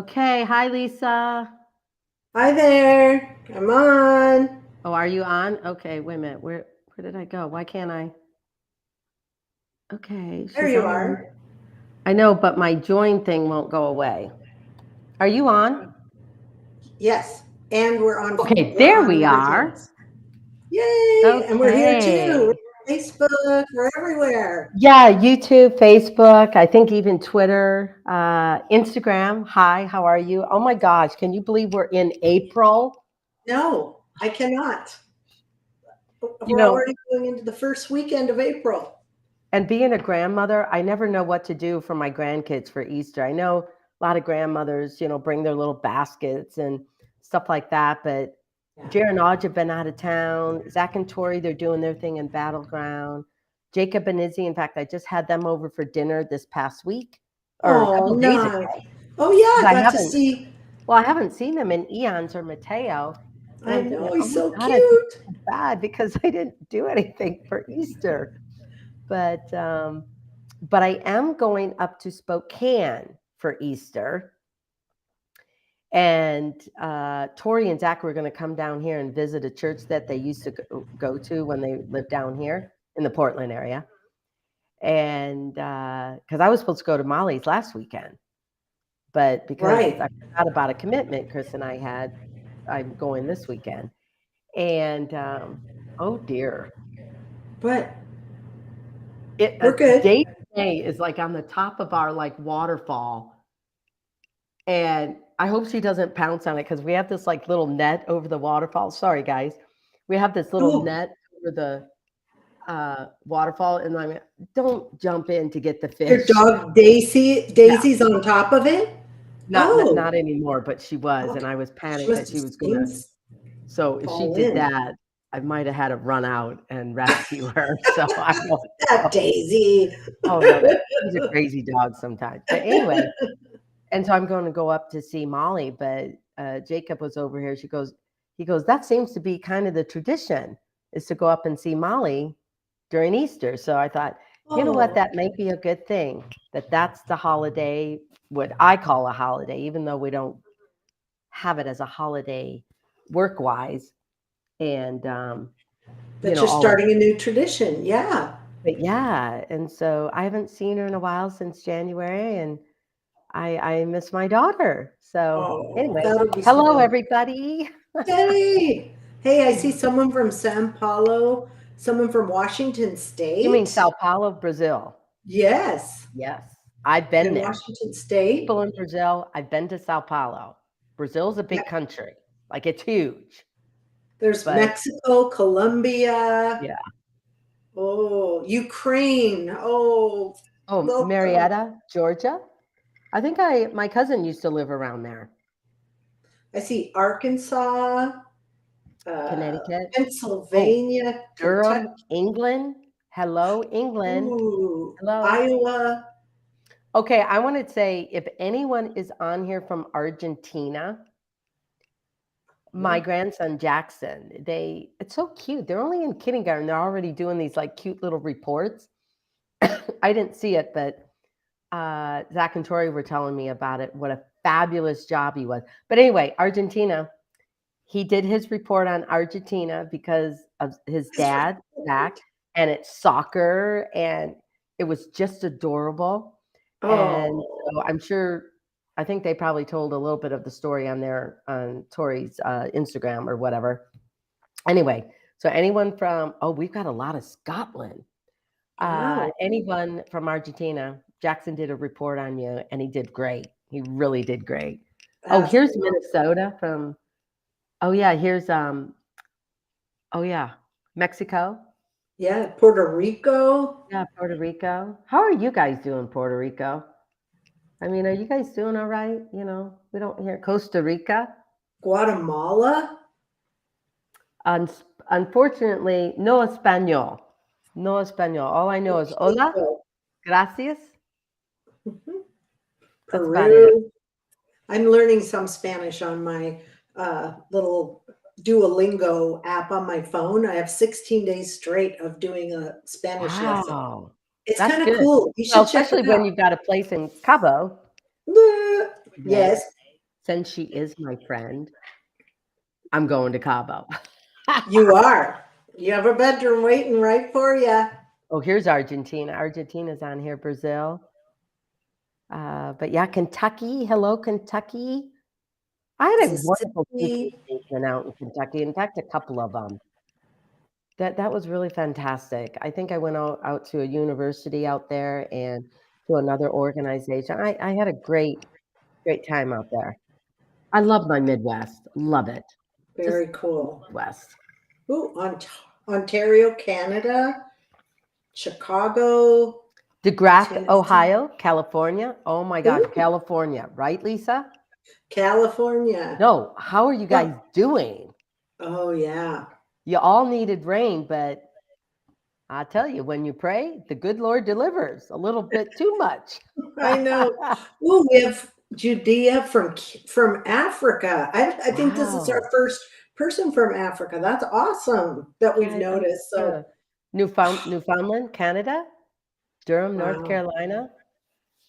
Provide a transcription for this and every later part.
Okay. Hi, Lisa. Hi there. Come on. Oh, are you on? Okay. Wait a minute. Where did I go? Why can't I? Okay. There She's you on. are. I know, but my join thing won't go away. Are you on? Yes. And we're on Okay. we're There on we everything are. else. Yay! And we're here too. Okay. We're on Facebook. We're everywhere. Yeah. YouTube, Facebook, I think even Twitter, Instagram. Hi. How are you? Oh my gosh. Can you believe we're in April? No, I cannot. You We're know, already going into the first weekend of April. And being a grandmother, I never know what to do for my grandkids for Easter. I know a lot of grandmothers, bring their little baskets and stuff like that. But Yeah. Jared and Audrey have been out of town. Zach and Tori, they're doing their thing in Battleground. Jacob and Izzy, in fact, I just had them over for dinner this past week or a Oh, couple of days ago. nice. Oh yeah, Because I I got to haven't, see. well, I haven't seen them in eons or Mateo. And I I'm thinking, know oh he's my so God, I feel cute. so bad because I didn't do anything for Easter. But I am going up to Spokane for Easter, and Tori and Zach were going to come down here and visit a church that they used to go to when they lived down here in the Portland area, and because I was supposed to go to Molly's last weekend, but because Right. I forgot about a commitment Chris and I had, I'm going this weekend, and oh dear, But it we're good. day to day is like on the top of our like waterfall. And I hope she doesn't pounce on it because we have this like little net over the waterfall. Sorry, guys. We have this little Oh, net over the waterfall, and I'm don't jump in to get the your fish. dog Daisy. No, Daisy's on top of it. not Oh, anymore, but she was, and okay. I was She panicked must that have she was seen gonna. So if she fall did in. that, I might have had to run out and rescue her. So I don't That know. Daisy. Oh no, that she's a crazy dog sometimes. But anyway, and so I'm going to go up to see Molly, but Jacob was over here. He goes, that seems to be kind of the tradition is to go up and see Molly during Easter. So I thought, you know what, Oh, that might be a good thing that that's the holiday, what I call a holiday, even though we don't have it as a holiday work wise. And, but you're all of, starting a new tradition. Yeah. but yeah. And so I haven't seen her in a while since January, and I miss my daughter. So Oh, anyway, that'll be so hello fun. everybody. Yay. Hey, I see someone from Sao Paulo, someone from Washington You mean State. Sao Paulo, Brazil? Yes. Yes, I've been In there. Washington State. People in Brazil, I've been to Sao Paulo. Brazil's a Yeah. big country, like it's huge. There's But Mexico, Colombia. yeah. Oh, Ukraine. Oh, Oh, welcome. Marietta, Georgia. I think my cousin used to live around there. I see Arkansas, Connecticut. Oh, Pennsylvania, Kentucky. Durham, England. Hello, England. Ooh, Hello. Iowa. Okay, I want to say if anyone is on here from Argentina, my Yeah. grandson Jackson, it's so cute. They're only in kindergarten. They're already doing these like cute little reports. I didn't see it, but Zach and Tori were telling me about it. What a fabulous job he was. But anyway, Argentina, he did his report on Argentina because of his His dad, Zach, report. and it's soccer, and it was just adorable. And Oh, so I'm sure, I think they probably told a little bit of the story on Tori's Instagram or whatever. Anyway, so anyone from, oh, we've got a lot of Scotland. wow. Anyone from Argentina, Jackson did a report on you, and he did great. He really did great. Oh, That's here's awesome. Minnesota from. Oh yeah, here's Oh yeah, Mexico. Yeah, Puerto Rico, Yeah, Puerto Rico. How are you guys doing, Puerto Rico? I mean, are you guys doing all right? We don't hear Costa Rica. Guatemala. Un- Unfortunately, no español. No español. All I know is hola, Mexico. gracias. Mhm. That's about it. Peru. I'm learning some Spanish on my little Duolingo app on my phone. I have 16 days straight of doing a Spanish lesson. Wow. It's That's kind of good. cool. You Well, should check it especially when out. you've got a place in Cabo. Bleh. Would make. Yes. since she is my friend, I'm going to Cabo. You are. You have a bedroom waiting right for you. Oh, here's Argentina. Argentina's on here, Brazil. But yeah, Kentucky. Hello, Kentucky. I had a wonderful ski Mississippi. vacation out in Kentucky. In fact, a couple of them. That was really fantastic. I think I went out to a university out there and to another organization. I had a great time out there. I love my Midwest. Love it. Just Very cool. Midwest. Ooh, Ontario, Canada, Chicago, DeGraff, Tennessee. Ohio, California. Oh my gosh, Ooh, California, right, Lisa? California. No, how are you guys Oh, doing? oh yeah. You all needed rain, but I tell you, when you pray, the good Lord delivers a little bit too much. I know. Ooh, we have Judea from Africa. I think this is our Wow. first person from Africa. That's awesome that we've I'm noticed. So, Newfoundland, Canada, Durham, North wow. Carolina.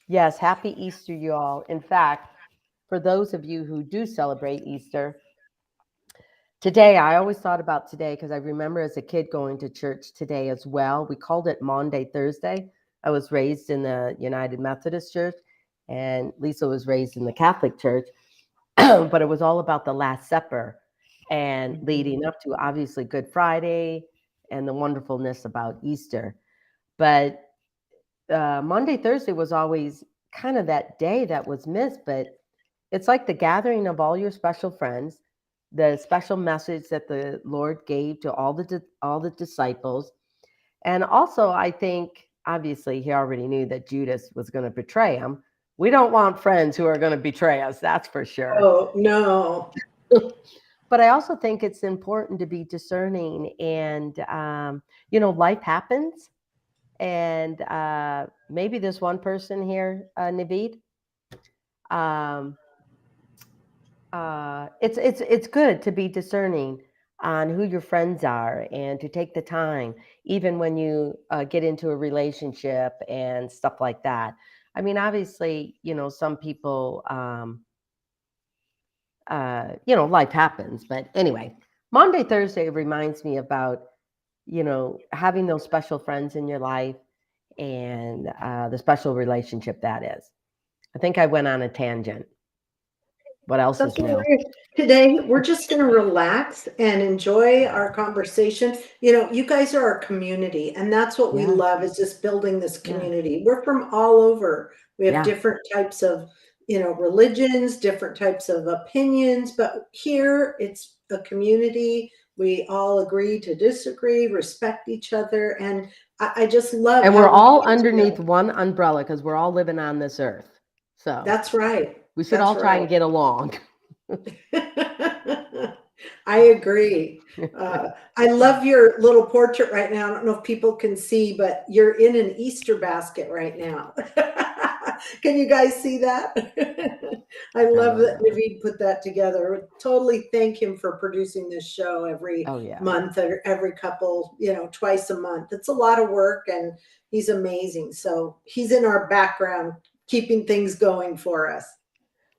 Yes, happy Easter, you all. In fact, for those of you who do celebrate Easter, today, I always thought about today because I remember as a kid going to church today as well. We called it Maundy Thursday. I was raised in the United Methodist Church, and Lisa was raised in the Catholic Church. But it was all about the Last Supper and Mhm. leading up to obviously Good Friday and the wonderfulness about Easter. But Monday, Thursday was always kind of that day that was missed. But it's like the gathering of all your special friends, the special message that the Lord gave to all the disciples, and also I think obviously he already knew that Judas was going to betray him. We don't want friends who are going to betray us, that's for sure. Oh, no. But I also think it's important to be discerning, and life happens, and maybe this one person here, Naveed. Um, it's good to be discerning on who your friends are and to take the time, even when you get into a relationship and stuff like that. I mean, obviously, some people, life happens, but anyway, Monday, Thursday reminds me about having those special friends in your life and the special relationship that is. I think I went on a tangent. What else That's is what new? today we're just going to relax and enjoy our conversation. You guys are our community, and that's what we Yes, love is just building this yes, community. We're from all over. We have yeah. different types of, religions, different types of opinions, but here it's a community. We all agree to disagree, respect each other, and I just love And we're how we all get underneath together. one umbrella because we're all living on this earth. So That's right. we should That's all try right. and get along. I agree. I love your little portrait right now. I don't know if people can see, but you're in an Easter basket right now. Can you guys see that? I I love don't that know. Naveed put that together. Totally thank him for producing this show every Oh, yeah. month or every couple, twice a month. It's a lot of work and he's amazing. So he's in our background, keeping things going for us.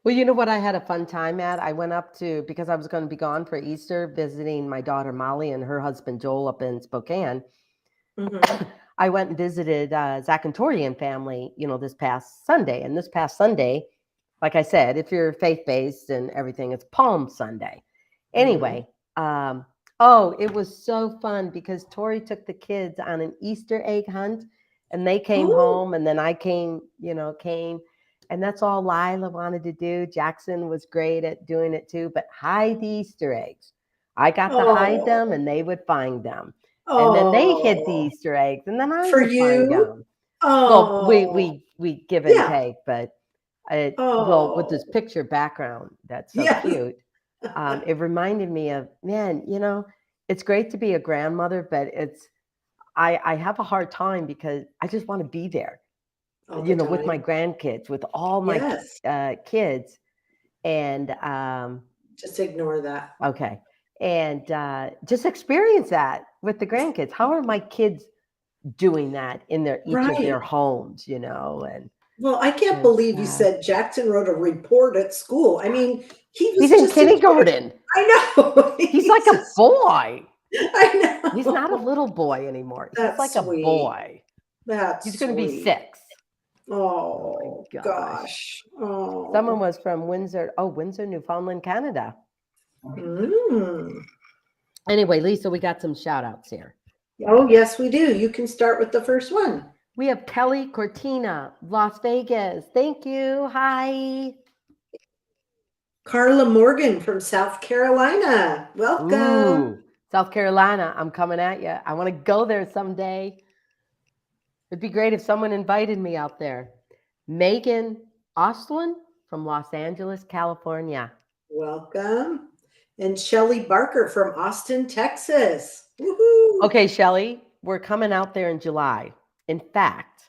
Well, you know what I had a fun time at? I went up to, because I was going to be gone for Easter, visiting my daughter Molly and her husband Joel up in Spokane. Mhm. I went and visited Zach and Tori and family, this past Sunday. And this past Sunday, like I said, if you're faith based and everything, it's Palm Sunday. Mhm. Anyway, oh, it was so fun because Tori took the kids on an Easter egg hunt, and they came Oh, home, and then I came, and that's all Lila wanted to do. Jackson was great at doing it too, but hide the Easter eggs. I got to hide them, oh, and they would find them, and then they hid the oh, Easter eggs, and then I for would find you? them. Well, we Oh, we we give and yeah. take, but well, with this Oh, picture background that's so yes. cute, it reminded me of, man, it's great to be a grandmother, but I have a hard time because I just want to be there, All the with my time. grandkids, with all my Yes. kids, and Just ignore that. okay, and just experience that with the grandkids. How are my kids doing that in their each of their Right. homes, and Well, I can't It's believe you said Jackson wrote a report at school. I mean, he he's was in just a kid. kindergarten. I know. He's like a boy. I He's not a know. little boy anymore. He's That's like a sweet. boy. He's That's going to be sweet. 6. Oh my Oh, gosh. gosh. Someone Oh. was from Windsor. Oh, Windsor, Newfoundland, Canada. Mm. Anyway, Lisa, we got some shout outs here. Oh, yes, we do. You can start with the first one. We have Kelly Cortina, Las Vegas. Thank you. Hi. Carla Morgan from South Carolina. Welcome. Ooh, South Carolina. I'm coming at you. I want to go there someday. It'd be great if someone invited me out there. Megan Ostlund from Los Angeles, California. Welcome. And Shelly Barker from Austin, Texas. Woohoo. Okay, Shelly, we're coming out there in July. In fact,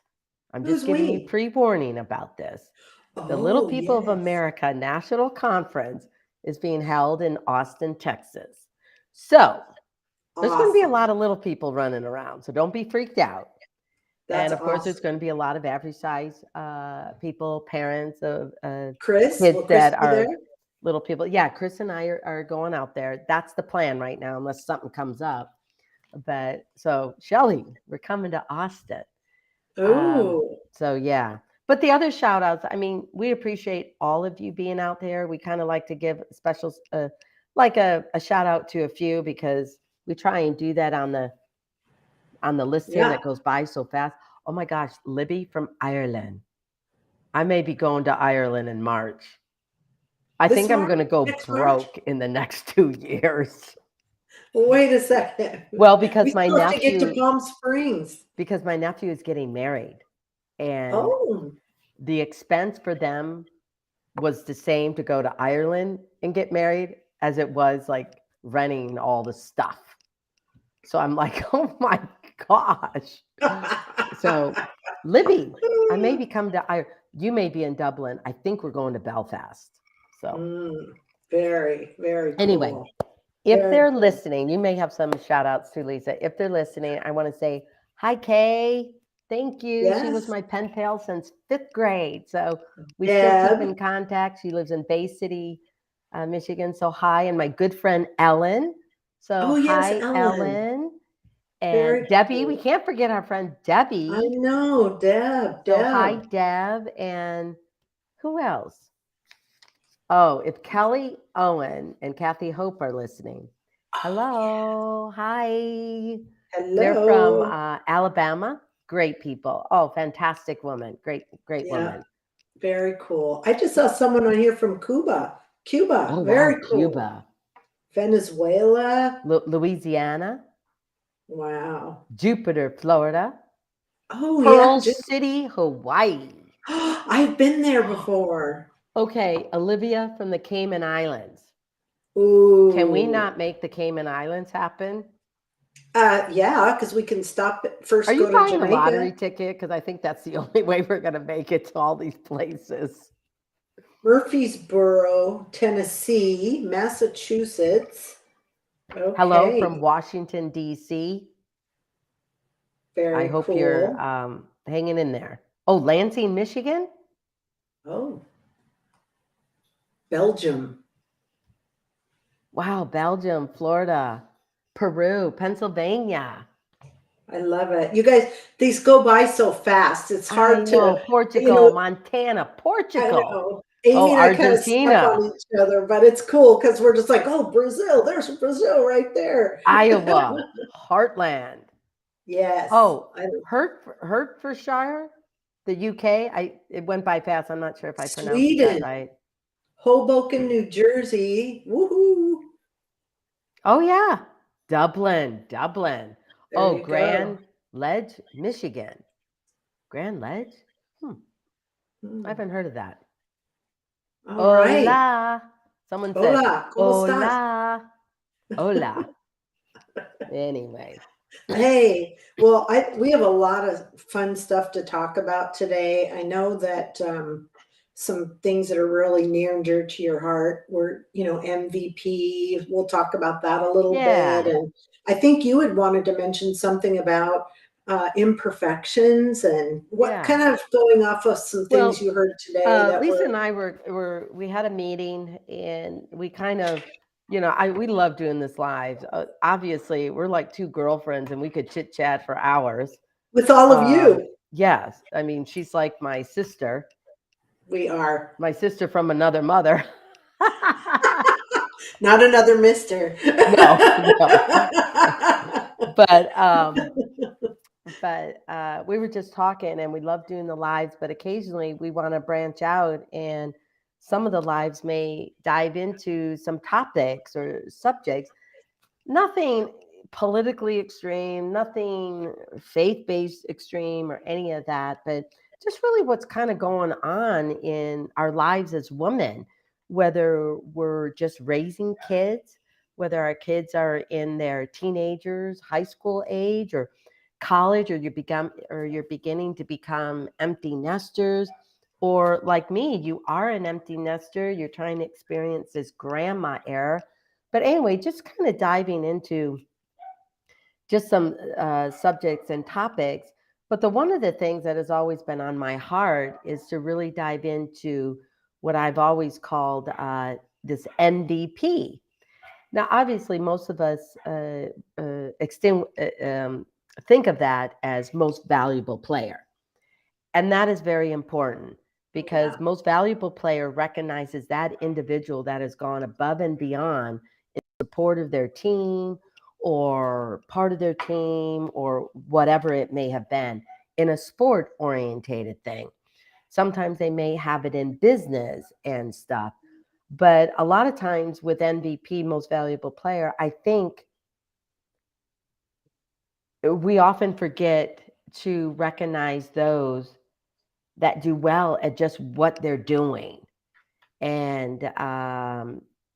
I'm just Who's giving you we? pre-warning about this. The Little Oh, People of yes. America National Conference is being held in Austin, Texas. So there's going to be a lot Awesome. of little people running around, so don't be freaked out. That's And of course, there's awesome. going to be a lot of average size people, parents of Chris, kids will Chris that be there? are little people. Yeah, Chris and I are going out there. That's the plan right now, unless something comes up. But so, Shelly, we're coming to Austin. Oh, So, yeah. But the other shout outs, I mean, we appreciate all of you being out there. We kind of like to give special, like a shout out to a few because we try and do that on the list here yeah. that goes by so fast. Oh my gosh, Libby from Ireland. I may be going to Ireland in March. I This think I'm March? going to go Next March? broke in the next 2 years. Wait a second. Well, We still have to get to Palm Springs. because my nephew is getting married, and Oh. the expense for them was the same to go to Ireland and get married as it was like renting all the stuff. So I'm like, oh my gosh. So, Libby, I may be coming to Ireland. You may be in Dublin. I think we're going to Belfast. So, Very, very anyway, cool. if Very they're cool. listening, you may have some shout outs to Lisa. If they're listening, I want to say, hi, Kay. Thank you. She was Yes. my pen pal since 5th grade. So we still keep Deb. in contact. She lives in Bay City, Michigan. So hi. And my good friend, Ellen. So Oh, yes, hi, Ellen. Ellen. And Very Debbie. We cool. can't forget our friend I Debbie. know, Deb. So hi, Deb. Deb. And who else? Oh, if Kelly Owen and Kathy Hope are listening, hello, hi. They're from Hello. Alabama. Great people. Oh, fantastic woman. Great, great Yeah, woman. very cool. I just saw someone on here from Cuba. Cuba. Oh, wow. Very cool. Cuba, Venezuela. Louisiana, Wow. Jupiter, Florida, Oh, yeah. Pearl City, Hawaii. I've been there before. Okay, Olivia from the Cayman Islands. Can we Ooh. not make the Cayman Islands happen? Yeah, because we can stop at Are first you go to buying a lottery Jamaica. ticket? Because I think that's the only way we're going to make it to all these places. Murfreesboro, Tennessee, Massachusetts. Hello Okay, from Washington, D.C. I very hope you're cool. hanging in there. Oh, Lansing, Michigan? Oh, Belgium. Wow, Belgium, Florida, Peru, Pennsylvania. I love it. You guys, these go by so fast. It's I hard know, to, Portugal, Montana, I Portugal. know. Oh, Amy and I kind of step on Argentina, each other, but it's cool because we're just like, oh, Brazil, there's Brazil right there. Iowa, Heartland. Yes. Oh, Hertfordshire, the UK. It went by fast. I'm not sure if I pronounced that Sweden, right. Hoboken, New Jersey. Woohoo. Oh yeah, Dublin, Dublin. There Oh, you go. Grand Ledge, Michigan. Grand Ledge? I haven't heard of that. All right. Hola. Someone said, Hola, ¿cómo estás? hola, hola. Anyway, Hey, well, we have a lot of fun stuff to talk about today. I know that some things that are really near and dear to your heart were, MVP. We'll talk about that a little bit. yeah. And I think you had wanted to mention something about imperfections, and what Yeah. kind of going off of some things Well, you heard today that Lisa were and I we had a meeting and we kind of, I we love doing this live. Obviously, we're like two girlfriends and we could chit chat for hours. with all of Um, you? yes, I mean she's like We are my sister from another mother. not another mister. No, no, but we were just talking and we love doing the lives, but occasionally we want to branch out and some of the lives may dive into some topics or subjects, nothing politically extreme, nothing faith-based extreme or any of that, but just really what's kind of going on in our lives as women, whether we're just raising kids, whether our kids are in their teenagers, high school age, or college, or you're beginning to become empty nesters, or like me, you are an empty nester, you're trying to experience this grandma era. But anyway, just kind of diving into just some subjects and topics. But one of the things that has always been on my heart is to really dive into what I've always called this MVP. Now, obviously, most of us think of that as most valuable player. And that is very important Yeah. because most valuable player recognizes that individual that has gone above and beyond in support of their team or part of their team or whatever it may have been in a sport orientated thing. Sometimes they may have it in business and stuff. But a lot of times with MVP, most valuable player, I think we often forget to recognize those that do well at just what they're doing. And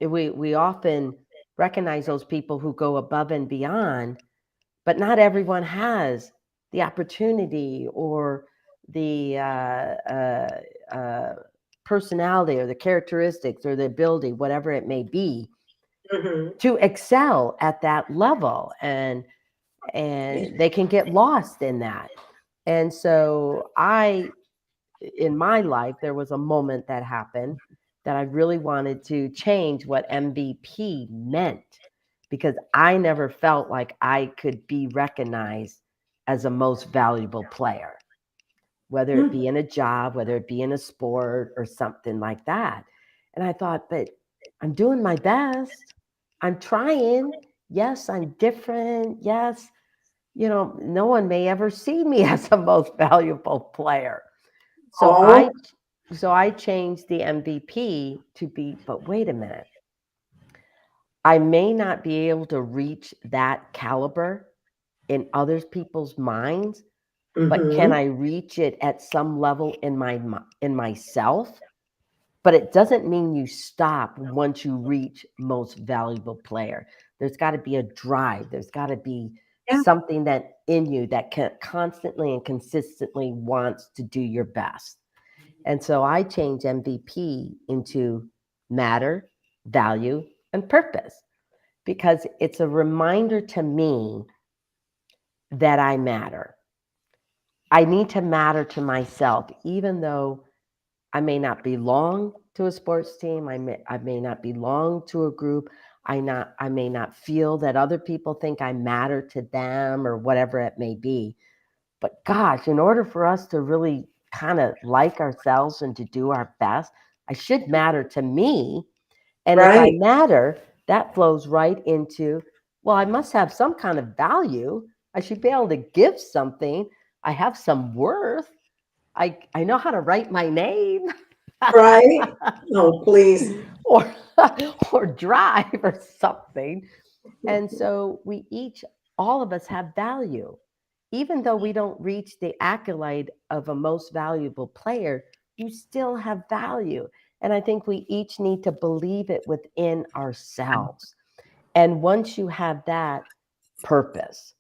we often recognize those people who go above and beyond, but not everyone has the opportunity or the personality or the characteristics or the ability, whatever it may be, Hmm. to excel at that level. And they can get lost in that. And so in my life, there was a moment that happened that I really wanted to change what MVP meant because I never felt like I could be recognized as a most valuable player, whether it be in a job, whether it be in a sport or something like that. And I thought, but I'm doing my best. I'm trying. Yes, I'm different. Yes, no one may ever see me as a most valuable player. So Oh. I so I changed the MVP to be, but wait a minute. I may not be able to reach that caliber in other people's minds, but can Hmm. I reach it at some level in myself? But it doesn't mean you stop once you reach most valuable player. There's got to be a drive. There's got to be Yeah. something that in you that can constantly and consistently wants to do your best. And so I changed MVP into matter, value, and purpose because it's a reminder to me that I matter. I need to matter to myself, even though I may not belong to a sports team. I may not belong to a group. I may not feel that other people think I matter to them or whatever it may be. But gosh, in order for us to really kind of like ourselves and to do our best, I should matter to me. And if I Right. matter, that flows right into, well, I must have some kind of value. I should be able to give something. I have some worth. I know how to write my name. Right. Oh, please. or or drive or something. And so all of us have value. Even though we don't reach the accolade of a most valuable player, you still have value. And I think we each need to believe it within ourselves. And once you have that purpose,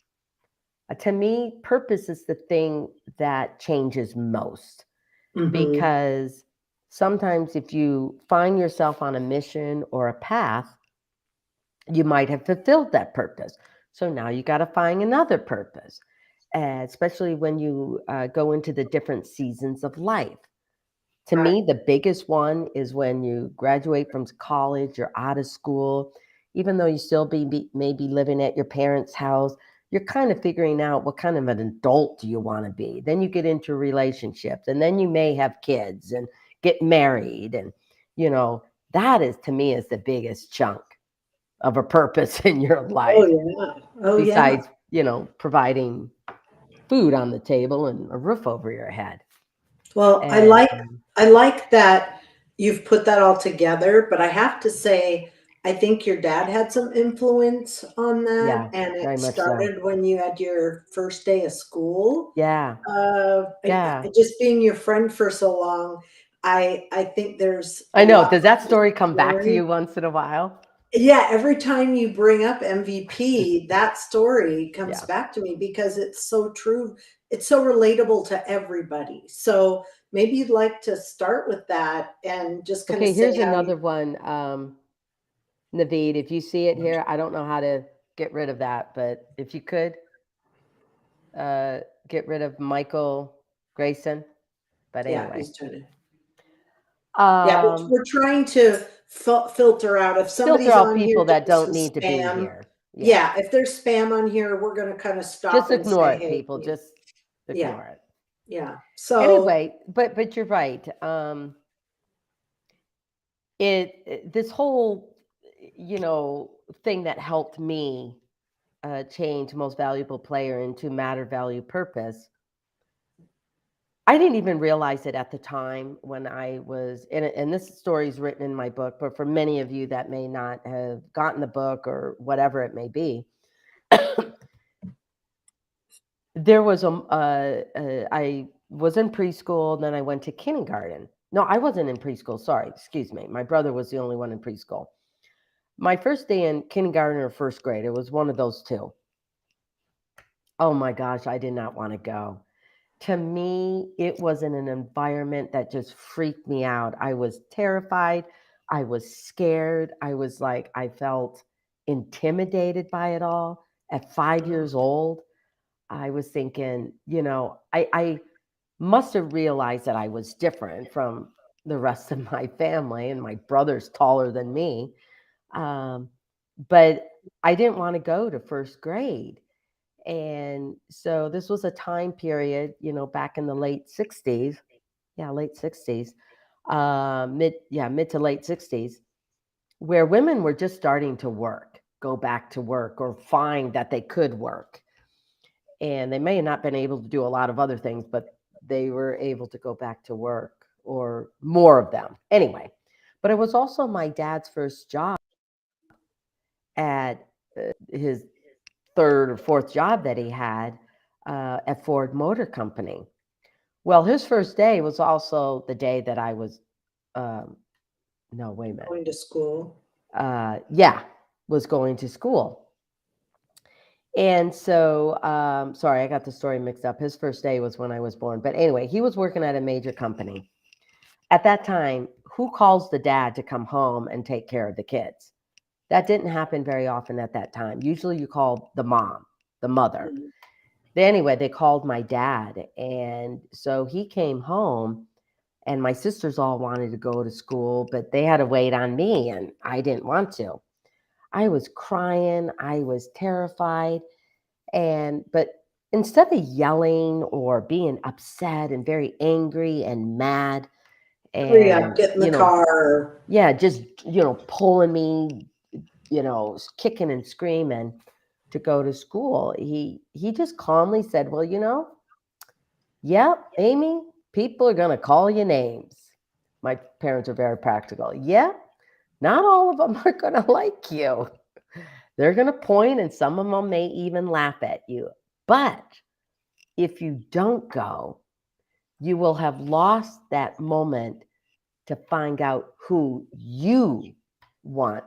to me, purpose is the thing that changes most Hmm. because sometimes if you find yourself on a mission or a path, you might have fulfilled that purpose. So now you got to find another purpose. especially when you go into the different seasons of life. To Right. me, the biggest one is when you graduate from college, you're out of school, even though you still maybe living at your parents' house, you're kind of figuring out what kind of an adult do you want to be. Then you get into relationships, and then you may have kids and get married, and you know that is to me is the biggest chunk of a purpose in your Oh life, yeah. Oh yeah. besides providing food on the table and a roof over your head. Well, And I like that you've put that all together, but I have to say, I think your dad had some influence on that, yeah, and very it much so. started when you had your first day of school. Yeah, yeah. Just being your friend for so long, I think there's a I know. lot Does that of the story come back to story. you once in a while? Yeah, every time you bring up MVP, that story comes Yeah. back to me because it's so true. It's so relatable to everybody. So maybe you'd like to start with that and just kind of Okay, say here's how you, another one. Naveed, if you see it here, I don't know how to get rid of that, but if you could uh, get rid of Michael Grayson. But yeah, anyway, he's trying to, yeah, um, we're trying to filter out if filter somebody's out on here people that doing don't some need to be spam. here. Yeah. Yeah, if there's spam on here, we're going to kind of Just stop and ignore say, it, hey, people. Just yeah, ignore it. yeah. So, Anyway, but you're right. This whole thing that helped me change most valuable player into matter, value, purpose. I didn't even realize it at the time when I was in it, and this story is written in my book. But for many of you that may not have gotten the book or whatever it may be, there was I was in preschool, then I went to kindergarten. No, I wasn't in preschool. Sorry, excuse me. My brother was the only one in preschool. My first day in kindergarten or first grade, it was one of those two. Oh my gosh, I did not want to go. To me, it was in an environment that just freaked me out. I was terrified. I was scared. I was like, I felt intimidated by it all. At 5 years old, I was thinking, I must have realized that I was different from the rest of my family, and my brother's taller than me. Um, but I didn't want to go to first grade. And so this was a time period, back in the late 60s. Yeah, late 60s. Mid to late 60s, where women were just starting to work, go back to work, or find that they could work. And they may have not been able to do a lot of other things, but they were able to go back to work, or more of them. Anyway, but it was also my dad's first job at his third or fourth job that he had at Ford Motor Company. Well, his first day was also the day that I was, um, no, wait a minute. going to school. Yeah, was going to school. And so, sorry, I got the story mixed up. His first day was when I was born. But anyway, he was working at a major company. At that time, who calls the dad to come home and take care of the kids? That didn't happen very often at that time. Usually you call the mom, the mother. Mhm. Anyway, they called my dad. And so he came home, and my sisters all wanted to go to school, but they had to wait on me, and I didn't want to. I was crying. I was terrified. But instead of yelling or being upset and very angry and mad Hurry up, and, get in the car. yeah, just, pulling me, kicking and screaming to go to school, he just calmly said, well, yep, Amy, people are going to call you names. My parents are very practical. Yeah, not all of them are going to like you. They're going to point, and some of them may even laugh at you. But if you don't go, you will have lost that moment to find out who you want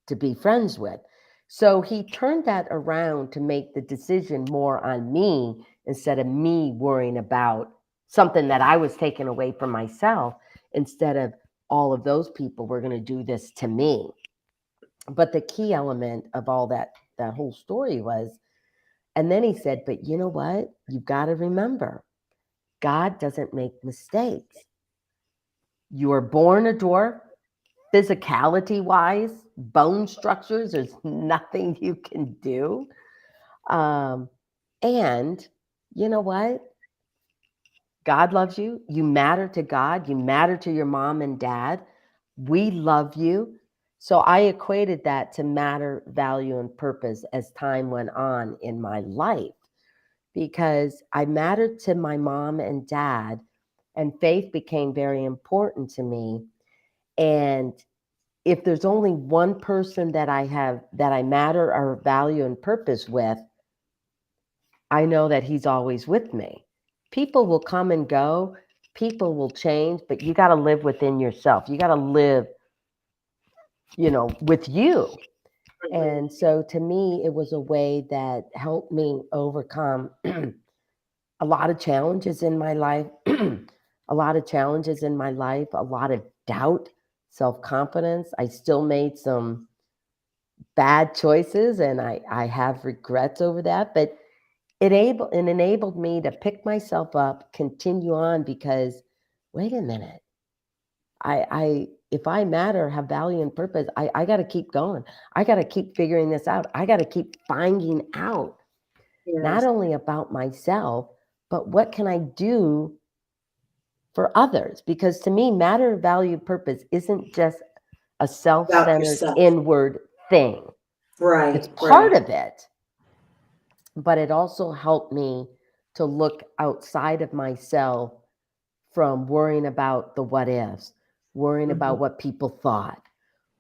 to be friends with. So he turned that around to make the decision more on me instead of me worrying about something that I was taking away from myself, instead of all of those people were going to do this to me. But the key element of all that whole story was And then he said, but you know what? You've got to remember, God doesn't make mistakes. You were born a dwarf, physicality wise, bone structures, there's nothing you can do. Um, and you know what? God loves you. You matter to God. You matter to your mom and dad. We love you. So I equated that to matter, value, and purpose as time went on in my life because I mattered to my mom and dad, and faith became very important to me. And if there's only one person that I have that I matter or value and purpose with, I know that he's always with me. People will come and go, people will change, but you got to live within yourself. You got to live, with you. Mhm. And so to me, it was a way that helped me overcome a lot of challenges in my life, a lot of challenges in my life, a lot of doubt, self confidence. I still made some bad choices and I have regrets over that, but it enabled me to pick myself up, continue on because wait a minute. I if I matter, have value and purpose, I got to keep going. I got to keep figuring this out. I got to keep finding out not Yes. only about myself, but what can I do for others? Because to me, matter, value, purpose isn't just a About self-centered yourself. inward thing. It's Right, part right. of it, but it also helped me to look outside of myself from worrying about the what ifs, worrying Mhm. about what people thought,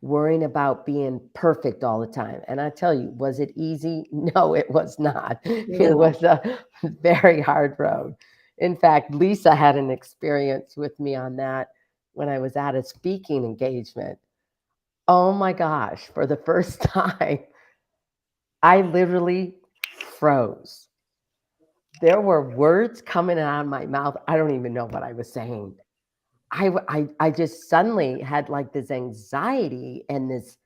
worrying about being perfect all the time. And I tell you, was it easy? No, it was not. It No. was a very hard road. In fact, Lisa had an experience with me on that when I was at a speaking engagement. Oh my gosh, for the first time, I literally froze. There were words coming out of my mouth. I don't even know what I was saying. I just suddenly had like this anxiety and this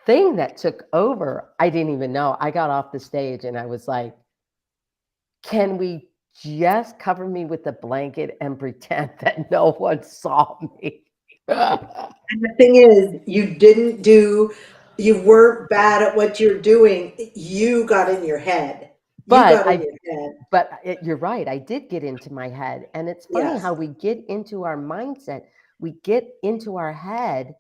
thing that took over. I didn't even know. I got off the stage and I was like, "Can we just cover me with a blanket and pretend that no one saw me?" And the thing is, you weren't bad at what you're doing. You got in your head. You but got in I your head. you're right. I did get into my head, and it's funny Yes. how we get into our mindset. We get into our head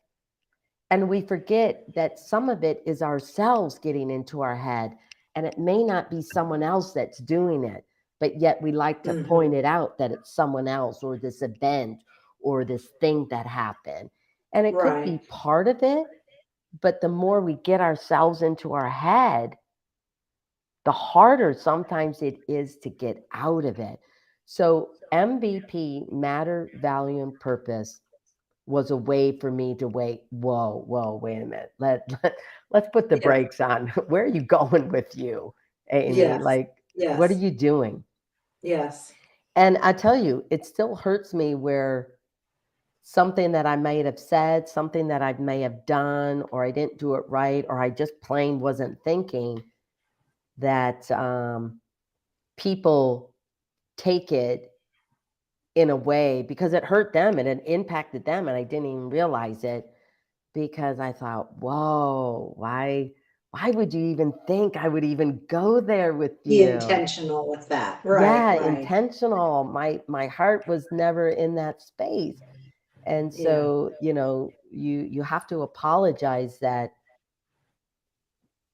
and we forget that some of it is ourselves getting into our head, and it may not be someone else that's doing it, but yet we like to point Mhm. it out that it's someone else or this event or this thing that happened. And it could Right. be part of it, but the more we get ourselves into our head, the harder sometimes it is to get out of it. So, MVP, matter, value, and purpose was a way for me to wait. Whoa, wait a minute. Let's put the Yeah. brakes on. Where are you going with you, Amy? Yes. Like, what are Yes. you doing? Yes. And I tell you, it still hurts me where something that I may have said, something that I may have done, or I didn't do it right, or I just plain wasn't thinking that people take it in a way because it hurt them and it impacted them, and I didn't even realize it because I thought, "Whoa, why would you even think I would even go there with Be you?" intentional with that. Right, Yeah, right. intentional. My heart was never in that space. And Yeah. so, you have to apologize that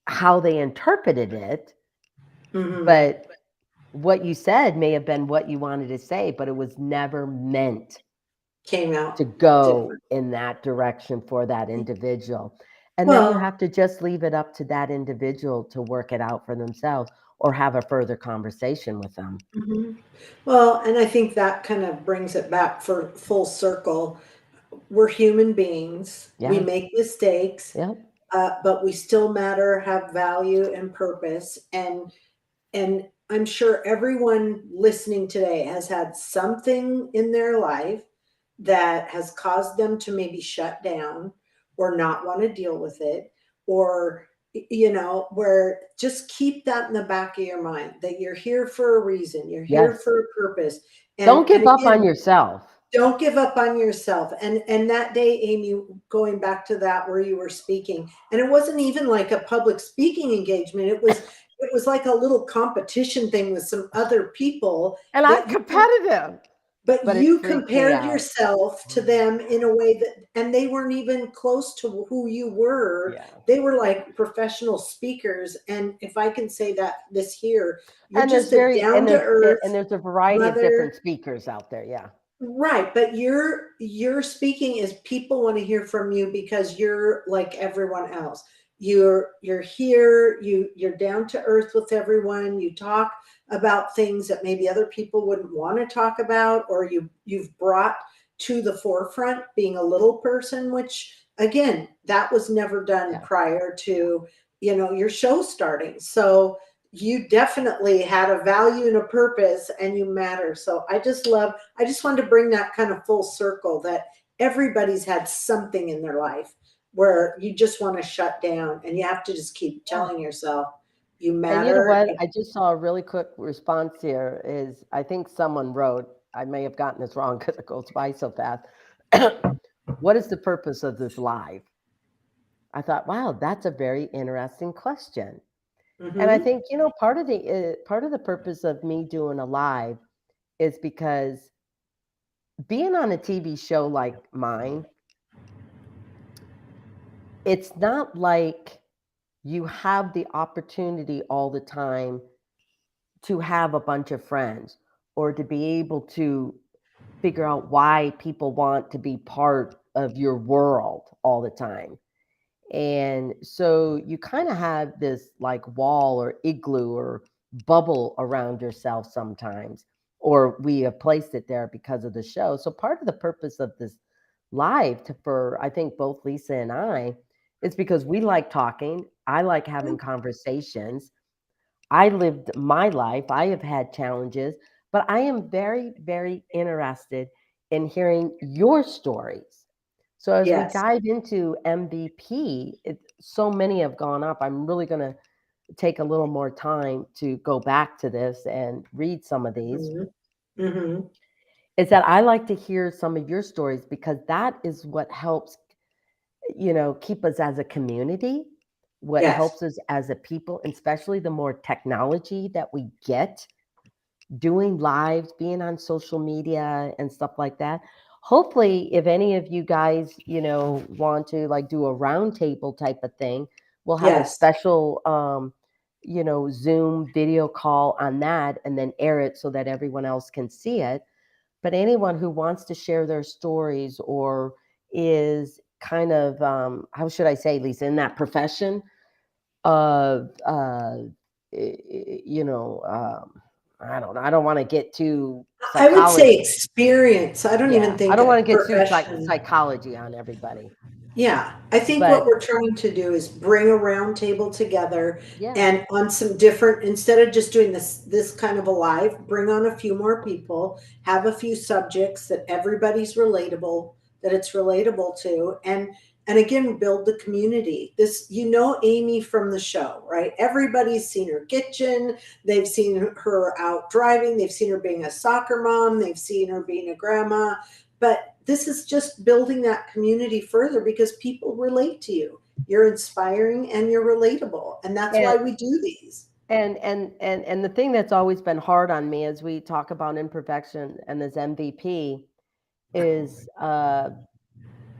how they interpreted it, Mhm. but what you said may have been what you wanted to say, but it was never meant Came to out go different. in that direction for that individual. And then you Well, have to just leave it up to that individual to work it out for themselves or have a further conversation with them. mhm. Well, and I think that kind of brings it back for full circle. We're human beings. We Yes. make mistakes, Yep. but we still matter, have value and purpose. And I'm sure everyone listening today has had something in their life that has caused them to maybe shut down or not want to deal with it, or where just keep that in the back of your mind that you're here for a reason, you're here Yes. for a purpose. Don't And give up on again, yourself. don't give up on yourself. And that day, Amy, going back to that where you were speaking, and it wasn't even like a public speaking engagement. It was like a little competition thing with some other people And I'm that you competitive, but but it you freaked me compared out. yourself to them in a way that, and they weren't even close to who you were. Yeah. They were like professional speakers. And if I can say that this here, you're And there's just a very down to and earth there's a variety of mother. different speakers out there. Yeah. Right, but your speaking is people want to hear from you because you're like everyone else. You're here, you're down to earth with everyone. You talk about things that maybe other people wouldn't want to talk about, or you've brought to the forefront being a little person, which again, that was never done Yeah. prior to, your show starting. So you definitely had a value and a purpose and you matter. So I just wanted to bring that kind of full circle that everybody's had something in their life where you just want to shut down and you have to just keep Yeah. telling yourself you And you know matter. what? I just saw a really quick response here is I think someone wrote, I may have gotten this wrong because it goes by so fast. What is the purpose of this live? I thought, wow, that's a very interesting question. And I Mm-hmm. think, part of the purpose of me doing a live is because being on a TV show like mine, it's not like you have the opportunity all the time to have a bunch of friends or to be able to figure out why people want to be part of your world all the time. And so you kind of have this like wall or igloo or bubble around yourself sometimes, or we have placed it there because of the show. So part of the purpose of this live for I think both Lisa and I is because we like talking. I like having conversations. I lived my life. I have had challenges, but I am very, very interested in hearing your stories. So as we Yes. dive into MVP, so many have gone up. I'm really going to take a little more time to go back to this and read some of these. Mm-hmm. Mm-hmm. Is that I like to hear some of your stories because that is what helps, keep us as a community, what Yes. helps us as a people, and especially the more technology that we get doing lives, being on social media and stuff like that. Hopefully, if any of you guys, want to like do a roundtable type of thing, we'll have a Yes. special, Zoom video call on that and then air it so that everyone else can see it. But anyone who wants to share their stories or is kind of, how should I say, Lisa, in that profession of, I don't know. I don't want to get too I would say psychology. experience. I don't even Yeah, I think don't a want to get too profession. psychology on everybody. Yeah, I think what But we're trying to do is bring a round table together yeah, and on some different, instead of just doing this kind of a live, bring on a few more people, have a few subjects that everybody's relatable, that it's relatable to, and again build the community. This, Amy from the show, right? Everybody's seen her kitchen, they've seen her out driving, they've seen her being a soccer mom, they've seen her being a grandma, but this is just building that community further because people relate to you. You're inspiring and you're relatable. And that's why and we do these. and the thing that's always been hard on me as we talk about imperfection and this MVP is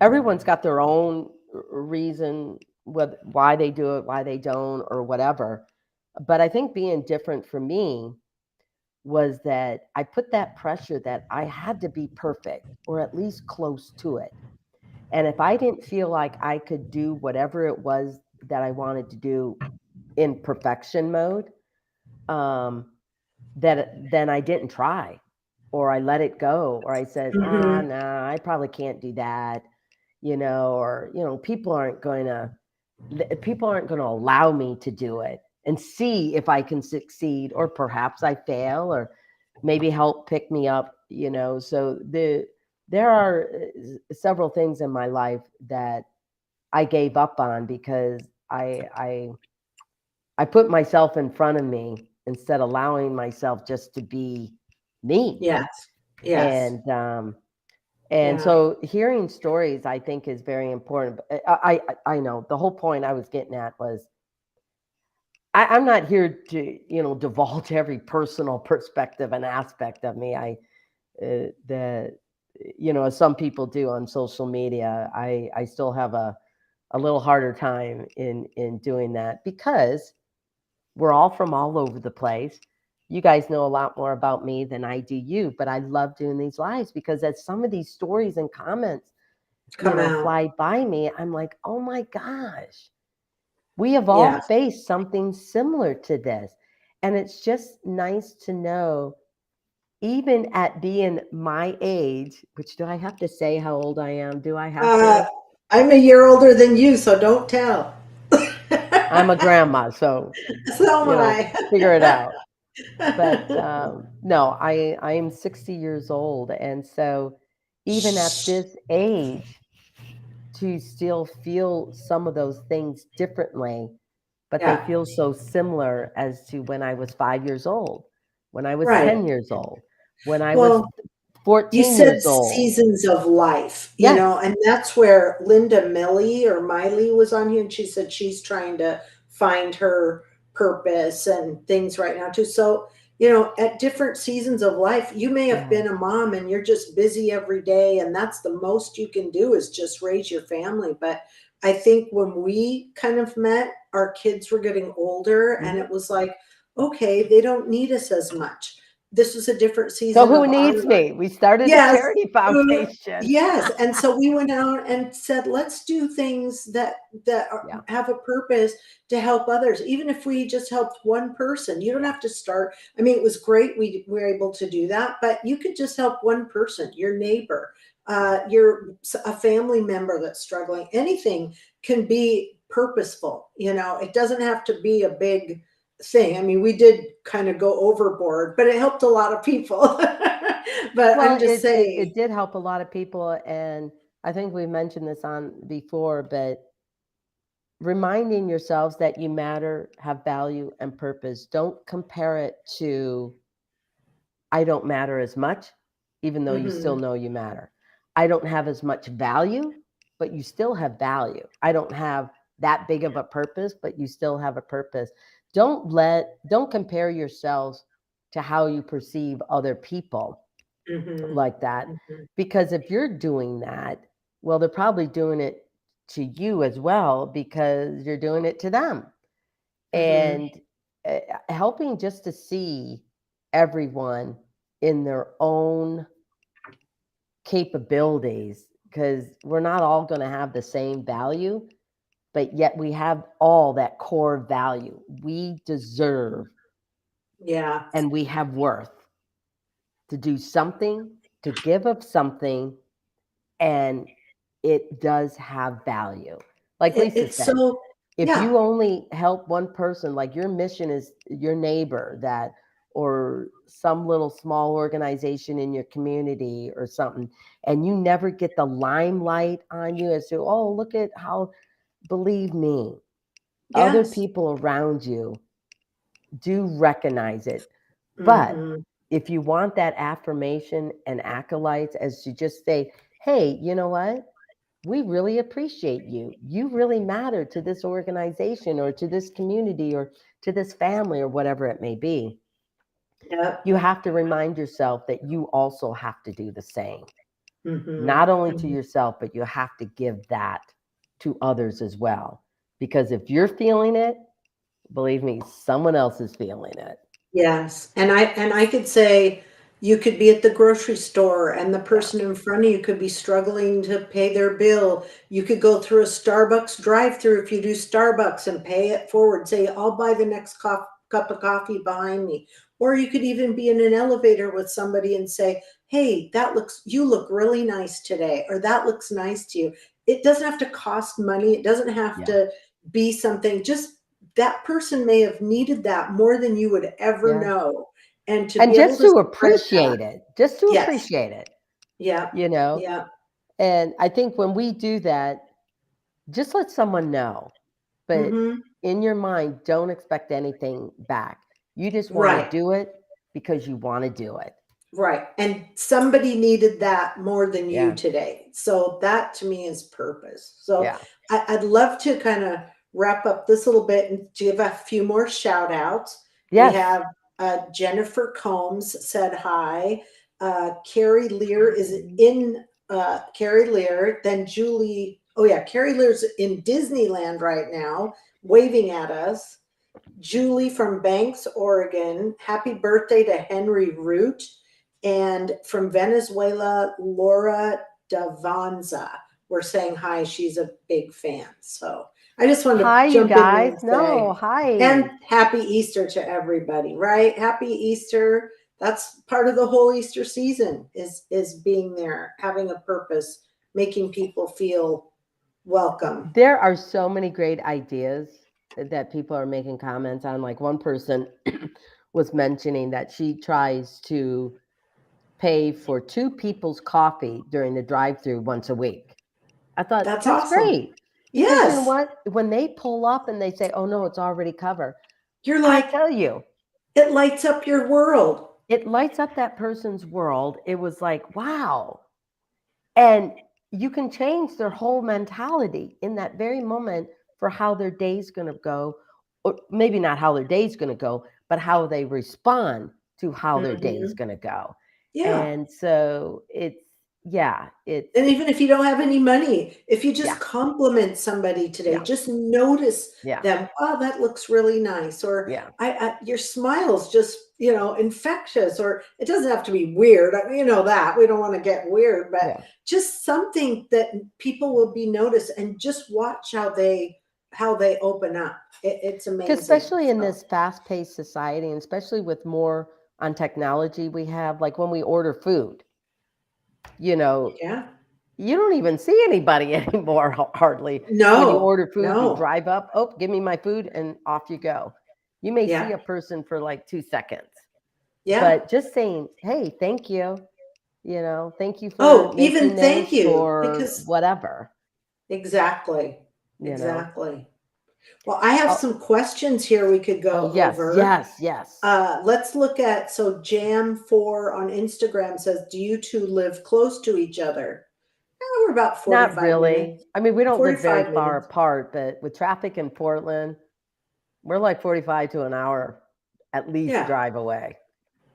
everyone's got their own reason why they do it, why they don't, or whatever. But I think being different for me was that I put that pressure that I had to be perfect or at least close to it. And if I didn't feel like I could do whatever it was that I wanted to do in perfection mode, um, that then I didn't try, or I let it go, or I said, Mm-hmm. nah, I probably can't do that, or people aren't going to allow me to do it and see if I can succeed, or perhaps I fail, or maybe help pick me up, So there are several things in my life that I gave up on because I I put myself in front of me instead of allowing myself just to be me. Yes. Yes. And and Yeah. so hearing stories, I think, is very important. I know the whole point I was getting at was I'm not here to, divulge every personal perspective and aspect of me. The as some people do on social media, I still have a little harder time in doing that because we're all from all over the place. You guys know a lot more about me than I do you, but I love doing these lives because as some of these stories and comments, Come out. fly by me, I'm like, oh my gosh, we have all Yes. faced something similar to this. And it's just nice to know, even at being my age, which do I have to say how old I am? Do I have Uh, to? I'm a year older than you, so don't tell. I'm a grandma, so, So am figure it out. But I. no, I am 60 years old. And so even at this age, to still feel some of those things differently, but they Yeah. feel so similar as to when I was 5 years old, when I was Right. 10 years old, when I was Well, you 14 said years old. seasons of life, Yes. and that's where Linda Millie or Miley was on here, and she said she's trying to find her purpose and things right now too. So, at different seasons of life, you may have Yeah. been a mom and you're just busy every day, and that's the most you can do is just raise your family. But I think when we kind of met, our kids were getting older, and Mhm. it was like, okay, they don't need us as much. This was a different So season who of our needs life. me? We started a Yes, charity foundation. yes, and so we went out and said, "Let's do things Yeah. have a purpose to help others, even if we just helped one person. You don't Yeah. have to start." I mean, it was great we were able to do that, but you could just help one person, your neighbor, Yeah. a family member that's struggling. Anything can be purposeful. It doesn't have to be a big thing. I mean, we did kind of go overboard, but it helped a lot of people. But I'm Well, just it saying, did help a lot of people, and I think we mentioned this on before, but reminding yourselves that you matter, have value and purpose. Don't compare it to I don't matter as much, even though you still mhm, know you matter. I don't have as much value, but you still have value. I don't have that big of a purpose, but you still have a purpose. Don't compare yourselves to how you perceive other people mhm, like that. mhm. Because if you're doing that, well, they're probably doing it to you as well because you're doing it to them. Mhm. And helping just to see everyone in their own capabilities, because we're not all going to have the same value, but yet we have all that core value. We deserve Yeah. and we have worth to do something, to give up something, and it does have value. Like Lisa It's said, so, if yeah. you only help one person, like your mission is your neighbor that, or some little small organization in your community or something, and you never get the limelight on you as to, oh, look at how, believe me, other Yes. people around you do recognize it. But Mhm. if you want that affirmation and acolytes, as to just say, hey, you know what? We really appreciate you. You really matter to this organization or to this community or to this family or whatever it may be. Yep. You have to remind yourself that you also have to do the same, Mhm. not only to Mhm. yourself, but you have to give that to others as well. Because if you're feeling it, believe me, someone else is feeling it. Yes, and I could say you could be at the grocery store and the Yeah. person in front of you could be struggling to pay their bill. You could go through a Starbucks drive-through if you do Starbucks and pay it forward. Say, "I'll buy the next cup of coffee behind me." Or you could even be in an elevator with somebody and say, "Hey, you look really nice today," or "That looks nice to you." It doesn't have to cost money. It doesn't have Yeah. to be something. Just that person may have needed that more than you would ever Yeah. know. And to And be able just to to spread that. appreciate it, just to Yes. appreciate it, Yeah. you know? Yeah. And I think when we do that, just let someone know. But, Mhm. in your mind, don't expect anything back. You just want to Right. do it because you want to do it. Right. And somebody needed that more than you Yeah. today. So that to me is purpose. So Yeah. I'd love to kind of wrap up this little bit and give a few more shout outs. We Yes. have Jennifer Combs said hi. Carrie Lear is in Carrie Lear. Then Julie. Oh, yeah. Carrie Lear's in Disneyland right now, waving at us. Julie from Banks, Oregon. Happy birthday to Henry Root. And from Venezuela, Laura Davanza. We're saying hi. She's a big fan. So I just wanted to Hi, you jump in there guys. and No, say, and hi. happy Easter to everybody, right? Happy Easter. That's part of the whole Easter season is being there, having a purpose, making people feel welcome. There are so many great ideas that people are making comments on. Like one person was mentioning that she tries to pay for two people's coffee during the drive-through once a week. I thought That's that's awesome. great because you know Yes. what? When they pull up and they say, "Oh no, it's already covered," You're I like, tell you, it lights up your world. it lights up that person's world. It was like, wow. And you can change their whole mentality in that very moment for how their day's going to go, or maybe not how their day's going to go, but how they respond to how their day's Mhm. going to go. Yeah. And so yeah, And even if you don't have any money, if you yeah, just compliment somebody today, yeah, just notice yeah, them. Oh, that looks really nice. Or yeah, your smile's just, infectious. Or it doesn't have to be weird. You know that we don't want to get weird, but yeah. just something that people will be noticed and just watch how they open up. It's Because amazing. especially in So this fast-paced society, and especially with more on technology we have, like when we order food, you know, yeah. you don't even see anybody anymore hardly. When you No, order food, you no. drive up, "Oh, give me my food," and off you go. You may see Yeah. a person for like 2 seconds, Yeah. but just saying, "Hey, thank you," "Thank you for Oh, even making thank this," you or because whatever, exactly. you know? Exactly. Well, I have Oh, some questions here we could oh, go yes, over. yes, yes. Let's look at so Jam4 on Instagram says, "Do you two live close to each other?" We're about Not 45 really. minutes. I mean, we don't live very 45 far minutes. apart, but with traffic in Portland, we're like 45 to an hour at least Yeah, drive away.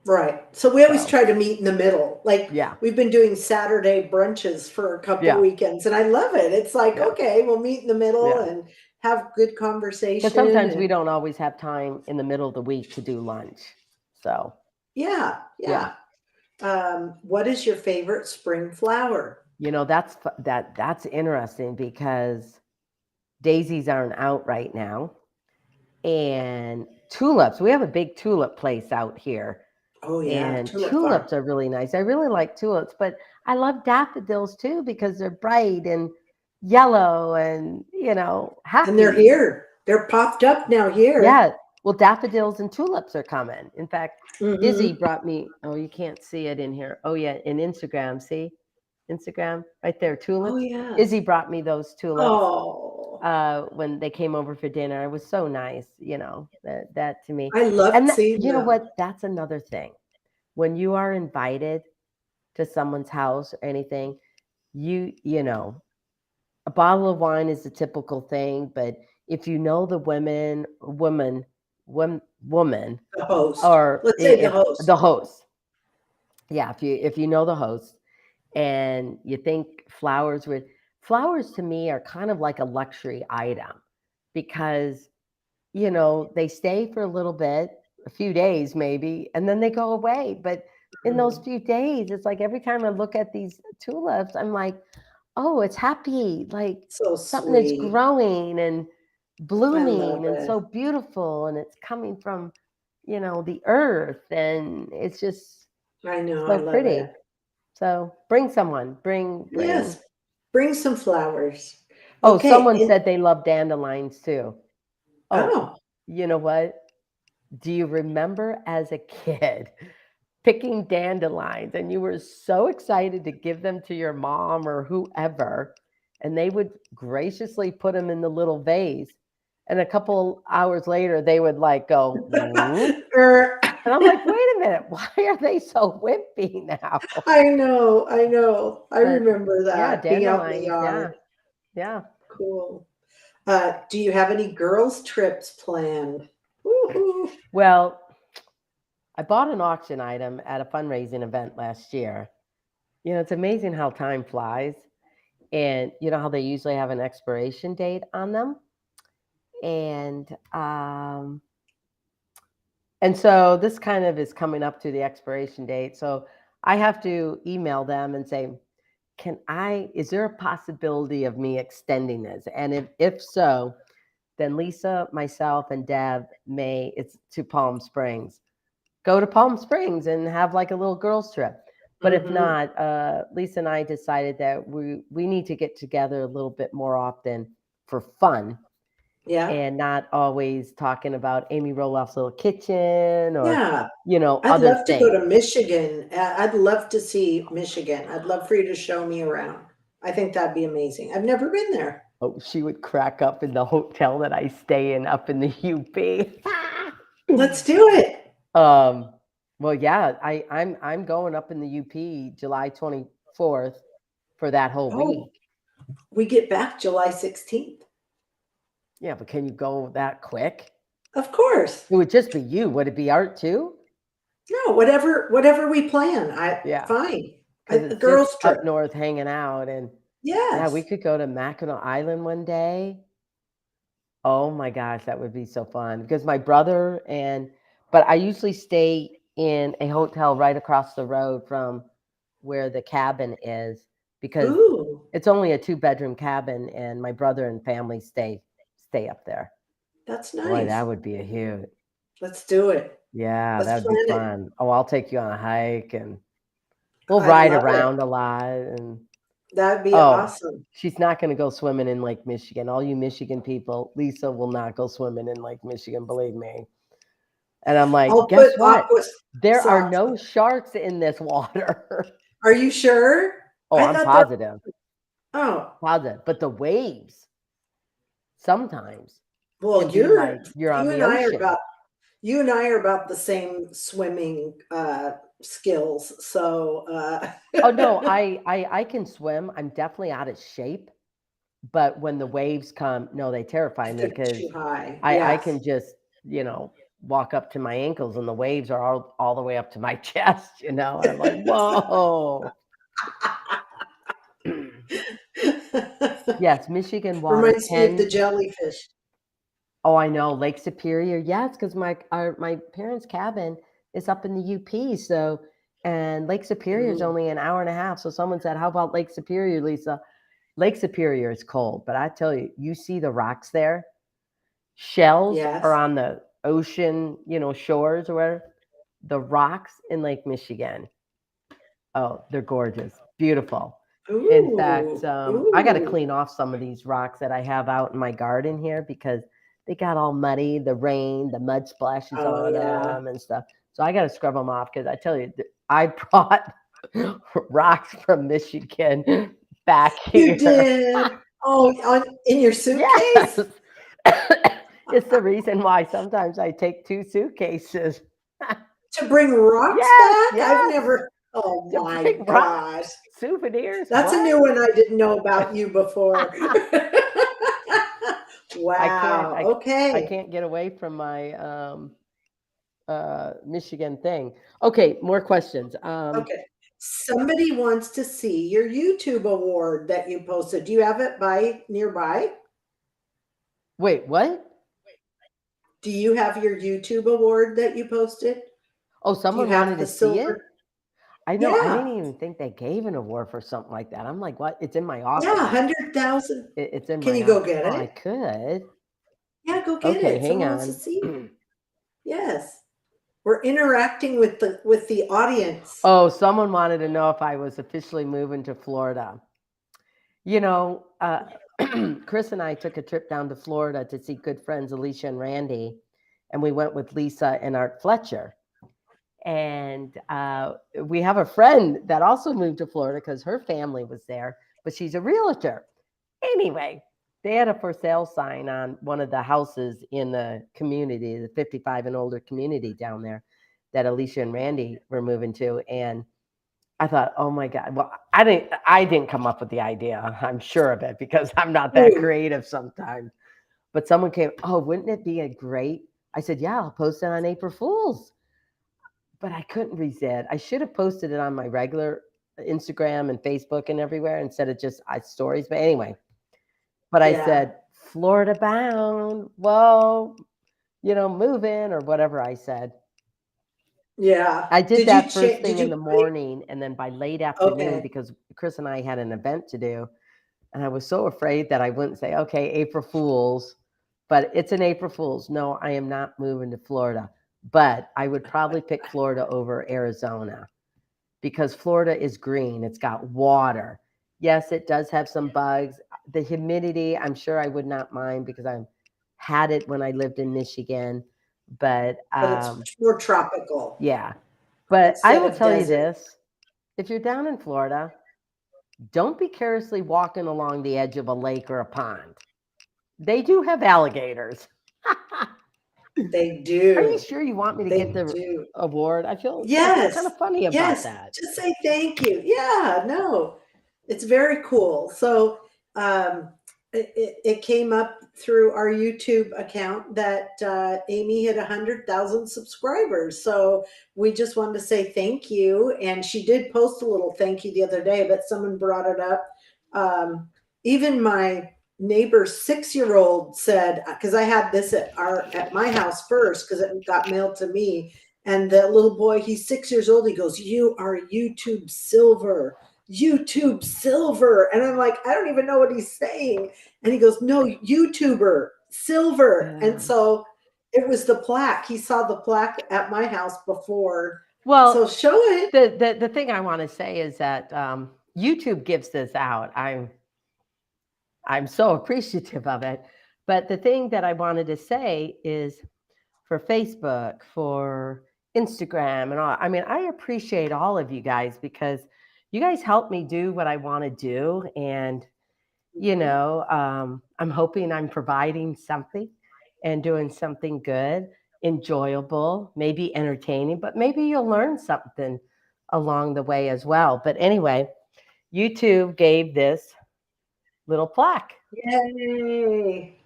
right. So we always So, try to meet in the middle. Like yeah, we've been doing Saturday brunches for a couple yeah, weekends, and I love it. It's like, yeah, okay, we'll meet in the middle yeah. and have good Because conversation. sometimes we And don't always have time in the middle of the week to do lunch. So, yeah, yeah, yeah. What is your favorite spring flower? that's interesting because daisies aren't out right now, and tulips. We have a big tulip place out here, Oh yeah, and tulip farm. tulips are really nice. I really like tulips, but I love daffodils too because they're bright and yellow and And they're happy. here. They're popped up now here. Yeah. Well, daffodils and tulips are coming. In fact, Izzy Hmm. brought me, oh, you can't see it in here. Oh, yeah, in Instagram. See? Instagram right there, Oh tulips. yeah. Izzy brought me those tulips Oh, when they came over for dinner. It was so nice, that to me. I loved And seeing you know them. what? That's another thing. When you are invited to someone's house or anything, a bottle of wine is the typical thing, but if you know the woman, The host. or Let's say the if host. the host, yeah, if you know the host, and you think flowers to me are kind of like a luxury item because they stay for a little bit, a few days maybe, and then they go away. But in those Mhm. few days, it's like every time I look at these tulips, I'm like, oh, it's happy, like So something that's sweet. growing and I love blooming and it. so beautiful, and it's coming from, the earth, and it's just I know. I so love it. pretty. So bring someone, bring. Yes. Bring some flowers. Oh, Okay. someone said they love dandelions too. Oh, Oh, you know what? Do you remember as a kid picking dandelions and you were so excited to give them to your mom or whoever, and they would graciously put them in the little vase? And a couple hours later, they would like go, "Mm?" Er, And I'm like, wait a minute, why are they so wimpy now? I know, I know. I But remember yeah, that being out in the dandelions, yeah, yard. yeah. Cool. Do you have any girls' trips planned? Woohoo. Well, I bought an auction item at a fundraising event last year. It's amazing how time flies. And you know how they usually have an expiration date on them? And and so this kind of is coming up to the expiration date. So I have to email them and say, is there a possibility of me extending this? And if so, then Lisa, myself, and Deb it's to Palm Springs. Go to Palm Springs and have like a little girls trip. But if Hmm. not, Lisa and I decided that we need to get together a little bit more often for fun Yeah. and not always talking about Amy Roloff's little kitchen or Yeah. I'd other love to go things. to Michigan. I'd love to see Michigan. I'd love for you to show me around. I think that'd be amazing. I've never been there. Oh, she would crack up in the hotel that I stay in up in the UP. Let's do it. um, well, yeah, I'm going up in the UP July 24th for that whole Oh, week. we get back July 16th. Yeah, but can you go that quick? Of course. It would just be you. Would it be Art too? No, whatever we plan. Yeah, Fine. because A it's just girls trip. up north hanging out, and yeah, we Yes. could go to Mackinac Island one day. Oh my gosh, that would be so fun. Because but I usually stay in a hotel right across the road from where the cabin is because Ooh, it's only a 2-bedroom cabin, and my brother and family stay up there. that's Boy, that nice. would be a huge. Let's do it. Yeah, Let's that'd be plan it. fun. Oh, I'll take you on a hike and we'll I ride love it. around a lot. And That'd be oh, awesome. she's not going to go swimming in Lake Michigan. All you Michigan people, Lisa will not go swimming in Lake Michigan, believe me. And I'm like, I'll put guess what? aqua There are socks. no sharks in this water. Are you sure? Oh, I I'm thought there. positive. Oh, Positive. But the waves sometimes well, can be like you're on you the and I are ocean. about you and I are about the same swimming skills. So Oh no, I can swim. I'm definitely out of shape. But when the waves come, no, they terrify if me they're because too high. I Yes. can just, walk up to my ankles and the waves are all the way up to my chest, and I'm like, whoa. Yes, Michigan water Reminds me of the can. jellyfish. Oh, I know, Lake Superior. Yes, because my parents' cabin is up in the UP. So, and Lake Superior is Mm, only an hour and a half. So someone said, "How about Lake Superior, Lisa?" Lake Superior is cold, but I tell you, you see the rocks there. Shells are yes. on the ocean, shores or whatever. The rocks in Lake Michigan, oh, they're gorgeous, beautiful. In fact, Ooh, I got to ooh. clean off some of these rocks that I have out in my garden here because they got all muddy. The rain, the mud splashes Oh on yeah. them and stuff. So I got to scrub them off because I tell you, I brought rocks from Michigan back You here. did. Oh, in your Yes. suitcase? It's the reason why sometimes I take 2 suitcases. To bring rocks Yes, back? I've yes, never. Oh to my bring rocks, gosh. souvenirs, That's a what? new one I didn't know about you before. I can't Wow. I Okay. can't get away from my, Michigan thing. Okay, more questions. Okay. Somebody wants to see your YouTube award that you posted. Do you have it nearby? Wait, what? Do you have your YouTube award that you posted? Oh, Do you someone wanted have to the see it? silver? I know, I Yeah. didn't even think they gave an award for something like that. I'm like, "What?" It's in my Yeah, office. 100,000. It's in Can my you go office. get Oh, I it? could. Yeah, go get Okay, it. hang Someone wants to on. see it. Yes. We're interacting with the audience. Oh, someone wanted to know if I was officially moving to Florida. You know, uh, Chris and I took a trip down to Florida to see good friends Alicia and Randy, and we went with Lisa and Art Fletcher. And we have a friend that also moved to Florida because her family was there, but she's a realtor. Anyway, they had a for sale sign on one of the houses in the community, the 55 and older community down there that Alicia and Randy were moving to. And I thought, oh my God. Well, I didn't come up with the idea. I'm sure of it because I'm not that Ooh, creative sometimes. But someone came, oh, wouldn't it be a great? I said, yeah, I'll post it on April Fool's. But I couldn't resist. I should have posted it on my regular Instagram and Facebook and everywhere instead of just stories. But anyway, but I yeah, said, Florida bound. Whoa, moving or whatever I said. yeah. I did Did you that first change? Did thing in you the break? morning. And then by late afternoon, Okay, because Chris and I had an event to do, and I was so afraid that I wouldn't say, okay, April Fool's, but it's an April Fool's. No, I am not moving to Florida. But I would probably pick Florida over Arizona because Florida is green. It's got water. Yes, it does have some bugs. The humidity, I'm sure I would not mind because I've had it when I lived in Michigan. But but it's more tropical yeah. But I instead will of tell you desert. this, if you're down in Florida, don't be carelessly walking along the edge of a lake or a pond. They do have alligators. They Are you do. sure you want me to get They the do. award? I feel kind Yes. of funny about Yes. that. Just say thank you. Yeah, no. It's very cool. So um it came up through our YouTube account that Amy hit 100,000 subscribers. So we just wanted to say thank you. And she did post a little thank you the other day, but someone brought it up. Even my neighbor's 6-year-old said, because I had this at my house first, because it got mailed to me. And the little boy, he's 6 years old. He goes, "You are YouTube silver, YouTube silver." And I'm like, I don't even know what he's saying. And he goes, "No, YouTuber silver." And Yeah. so it was the plaque. He saw the plaque at my house before. So Well, show it. the thing I want to say is that YouTube gives this out. I'm so appreciative of it. But the thing that I wanted to say is for Facebook, for Instagram, and all. I mean, I appreciate all of you guys because you guys help me do what I want to do, and I'm hoping I'm providing something and doing something good, enjoyable, maybe entertaining, but maybe you'll learn something along the way as well. But anyway, YouTube gave this little plaque Yay.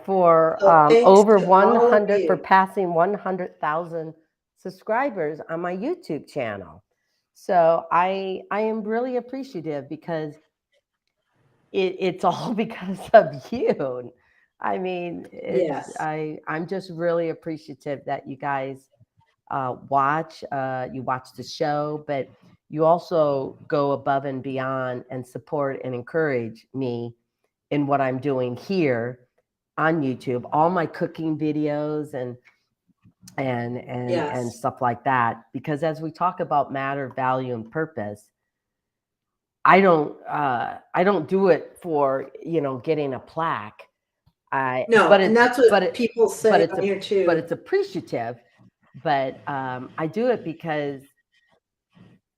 for So thanks over to all of 100 for you. passing 100,000 subscribers on my YouTube channel. So I am really appreciative because it's all because of you. I mean, Yes. I'm just really appreciative that you guys watch. You watch the show, but you also go above and beyond and support and encourage me in what I'm doing here on YouTube, all my cooking videos and Yes. stuff like that. Because as we talk about matter, value, and purpose, I don't do it for getting a plaque. I No, but and it's that's what people say on here but too. it's appreciative. But I do it because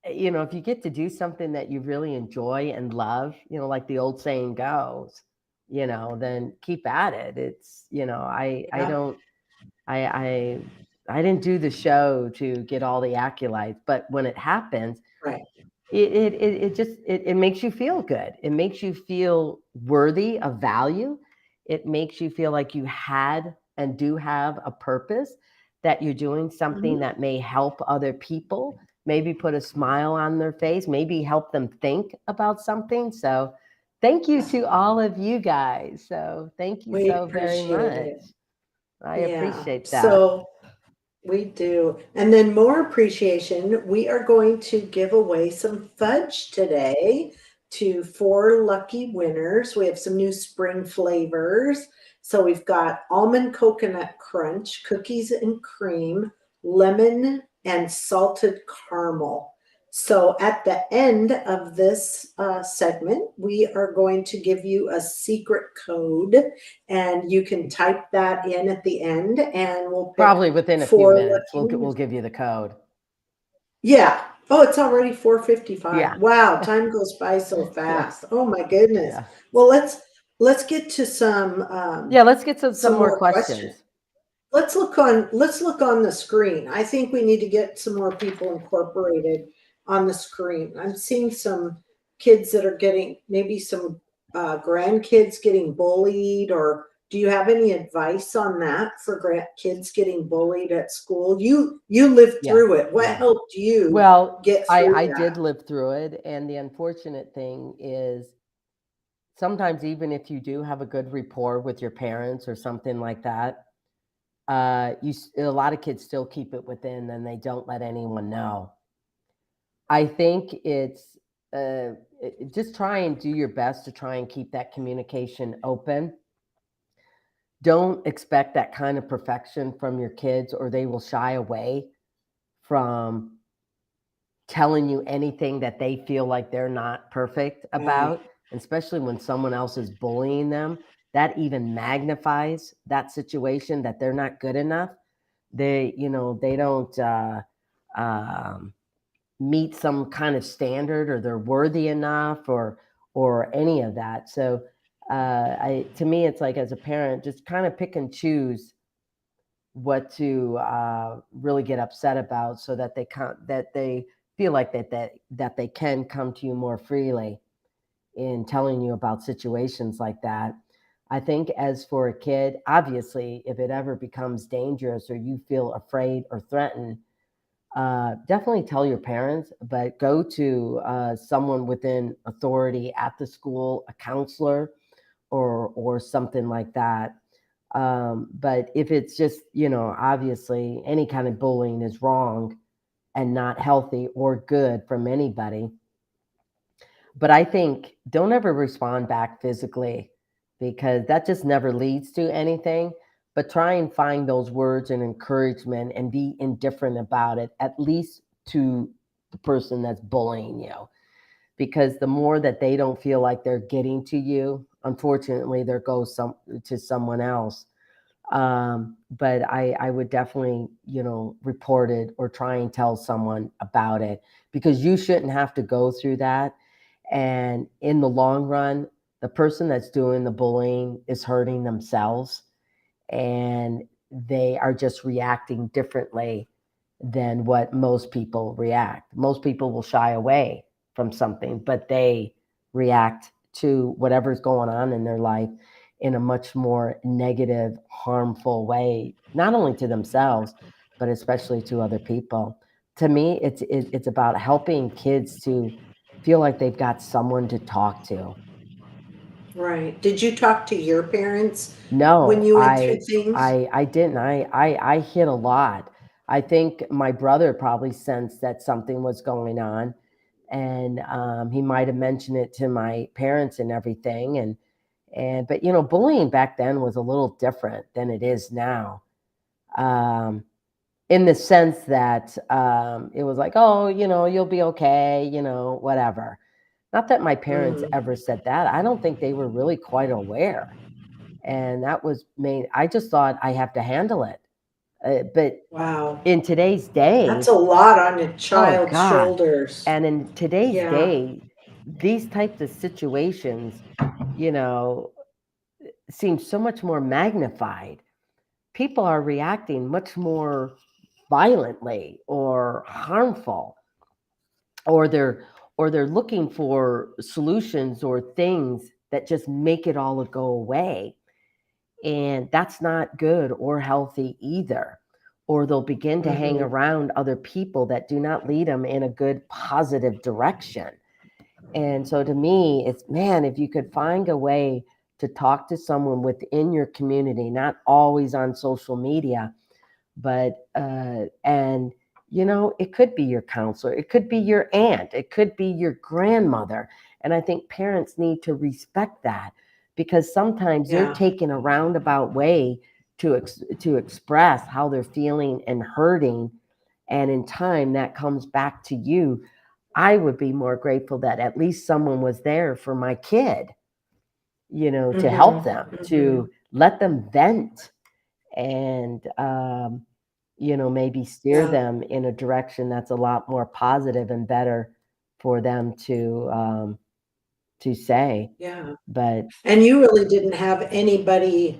if you get to do something that you really enjoy and love, like the old saying goes, then keep at it. It's I Yeah. don't I I didn't do the show to get all the accolades, but when it happens, Right. it makes you feel good. It makes you feel worthy of value. It makes you feel like you had and do have a purpose, that you're doing something Mhm. that may help other people, maybe put a smile on their face, maybe help them think about something. So thank you to all of you guys. So thank you We so very appreciate much. it. I Yeah. appreciate that. So we do. And then more appreciation, we are going to give away some fudge today to 4 lucky winners. We have some new spring flavors. So we've got almond coconut crunch, cookies and cream, lemon, and salted caramel. So at the end of this segment, we are going to give you a secret code, and you can type that in at the end, and we'll pick Probably within a few 4 minutes, lucky we'll winners. give you the code. Yeah. Oh, it's already 4:55. Yeah. Wow, time goes by so Yeah. fast. Oh my goodness. Yeah. Well, let's get to Yeah, let's get some some more more questions. questions. Let's look on the screen. I think we need to get some more people incorporated on the screen. I'm seeing some kids that are getting, maybe some grandkids getting bullied, or do you have any advice on that for kids getting bullied at school? You lived Yeah, through it. What yeah. helped you Well, get through I that? did live through it, and the unfortunate thing is sometimes even if you do have a good rapport with your parents or something like that, a lot of kids still keep it within and they don't let anyone know. I think it's just try and do your best to try and keep that communication open. Don't expect that kind of perfection from your kids, or they will shy away from telling you anything that they feel like they're not perfect Right. about, especially when someone else is bullying them. That even magnifies that situation that they're not good enough. They don't um, meet some kind of standard, or they're worthy enough, or any of that. So, to me, it's like as a parent, just kind of pick and choose what to really get upset about, so that they feel like that they can come to you more freely in telling you about situations like that. I think as for a kid, obviously, if it ever becomes dangerous or you feel afraid or threatened, definitely tell your parents, but go to someone within authority at the school, a counselor, or something like that. But if it's just, obviously any kind of bullying is wrong and not healthy or good from anybody. But I think don't ever respond back physically, because that just never leads to anything. But try and find those words and encouragement and be indifferent about it, at least to the person that's bullying you. Because the more that they don't feel like they're getting to you, unfortunately, there goes to someone else. But I would definitely, report it or try and tell someone about it, because you shouldn't have to go through that. And in the long run, the person that's doing the bullying is hurting themselves, and they are just reacting differently than what most people react. Most people will shy away from something, but they react to whatever's going on in their life in a much more negative, harmful way, not only to themselves, but especially to other people. To me, it's about helping kids to feel like they've got someone to talk to. Right. Did you talk to your parents when No, you went through things? I didn't. I hid a lot. I think my brother probably sensed that something was going on, and he might have mentioned it to my parents and everything. And but bullying back then was a little different than it is now. Um, in the sense that it was like, oh, you'll be okay, whatever. Not that my parents Mm. ever said that. I don't think they were really quite aware, and that was main. I just thought I have to handle it. But Wow. in today's That's day, a lot on a oh child's God, shoulders. and in today's Yeah. day, these types of situations, you know, seem so much more magnified. People are reacting much more violently or harmful, or they're looking for solutions or things that just make it all go away. And that's not good or healthy either. Or they'll begin to hang Hmm. around other people that do not lead them in a good, positive direction. And so to me, it's man, if you could find a way to talk to someone within your community, not always on social media, but and it could be your counselor, it could be your aunt, it could be your grandmother. And I think parents need to respect that, because sometimes they're Yeah. taking a roundabout way to express how they're feeling and hurting, and in time that comes back to you. I would be more grateful that at least someone was there for my kid, to Hmm. help them, Hmm. to let them vent, and maybe steer Yeah. them in a direction that's a lot more positive and better for them to say. Yeah. But And you really didn't have anybody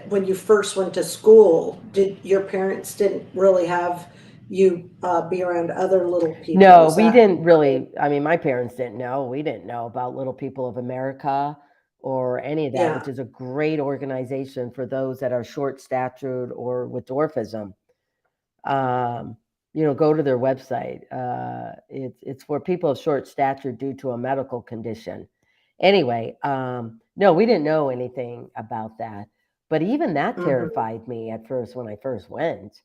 when you first went to school. Did your parents didn't really have you be around other little people? no, Is we that didn't really. I mean, my parents didn't know. We didn't know about Little People of America or any of that, which yeah? is a great organization for those that are short statured or with dwarfism. Um, go to their website. It's for people of short stature due to a medical condition. Anyway, no, we didn't know anything about that. But even that Hmm. terrified me at first when I first went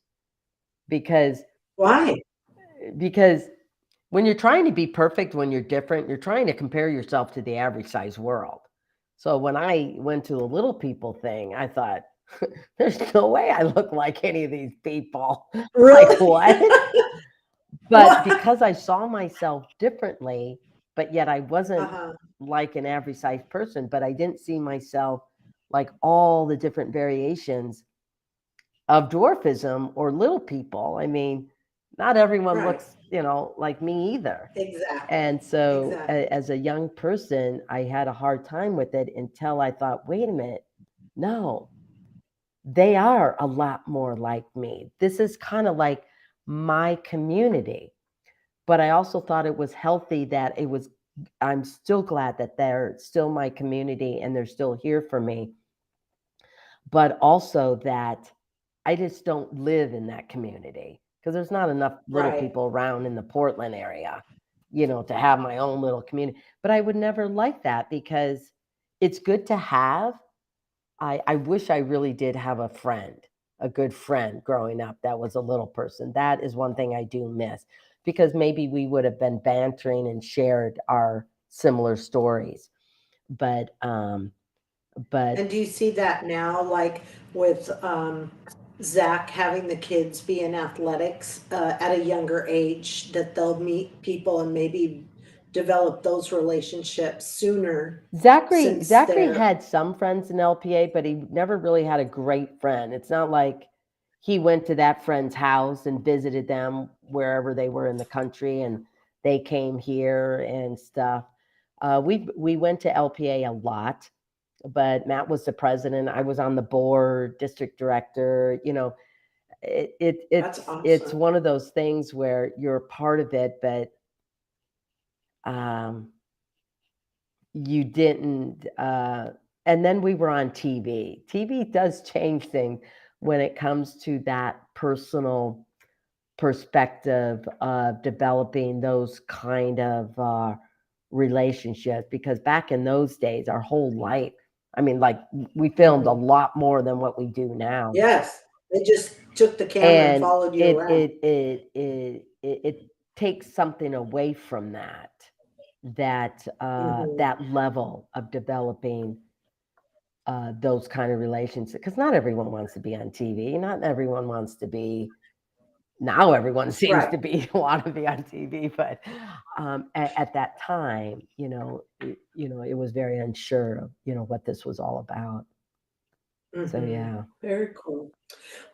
because Why? because when you're trying to be perfect, when you're different, you're trying to compare yourself to the average size world. So when I went to the little people thing, I thought, there's no way I look like any of these people. Like, Really? what? But What? because I saw myself differently, but yet I wasn't Uh-huh. like an average size person, but I didn't see myself like all the different variations of dwarfism or little people. I mean, not everyone Right. looks, like me either. Exactly. And so Exactly. as a young person, I had a hard time with it until I thought, wait a minute, no, they are a lot more like me. This is kind of like my community. But I also thought it was healthy that I'm still glad that they're still my community and they're still here for me, but also that I just don't live in that community because there's not enough little Right. people around in the Portland area, to have my own little community. But I would never like that because it's good to have. I wish I really did have a good friend growing up that was a little person. That is one thing I do miss because maybe we would have been bantering and shared our similar stories. But but And do you see that now, like with Zach having the kids be in athletics at a younger age, that they'll meet people and maybe develop those relationships sooner since Zachary they're, had some friends in LPA, but he never really had a great friend. It's not like he went to that friend's house and visited them wherever they were in the country, and they came here and stuff. We went to LPA a lot, but Matt was the president. I was on the board, district director. that's It's awesome. one of those things where you're a part of it, but um, you didn't. And then we were on TV. TV does change things when it comes to that personal perspective of developing those kind of relationships. Because back in those days, our whole life, I mean, like we filmed a Hmm. lot more than what we do now. Yes, they just took the camera and And followed you it around. it it it it, it takes something away from Hmm. that level of developing those kind of relationships because not everyone wants to be on TV. Not everyone wants to be. Now everyone seems Right. to be want to be on TV, but at that time, it was very unsure of what this was all about. So Hmm. yeah. Very cool.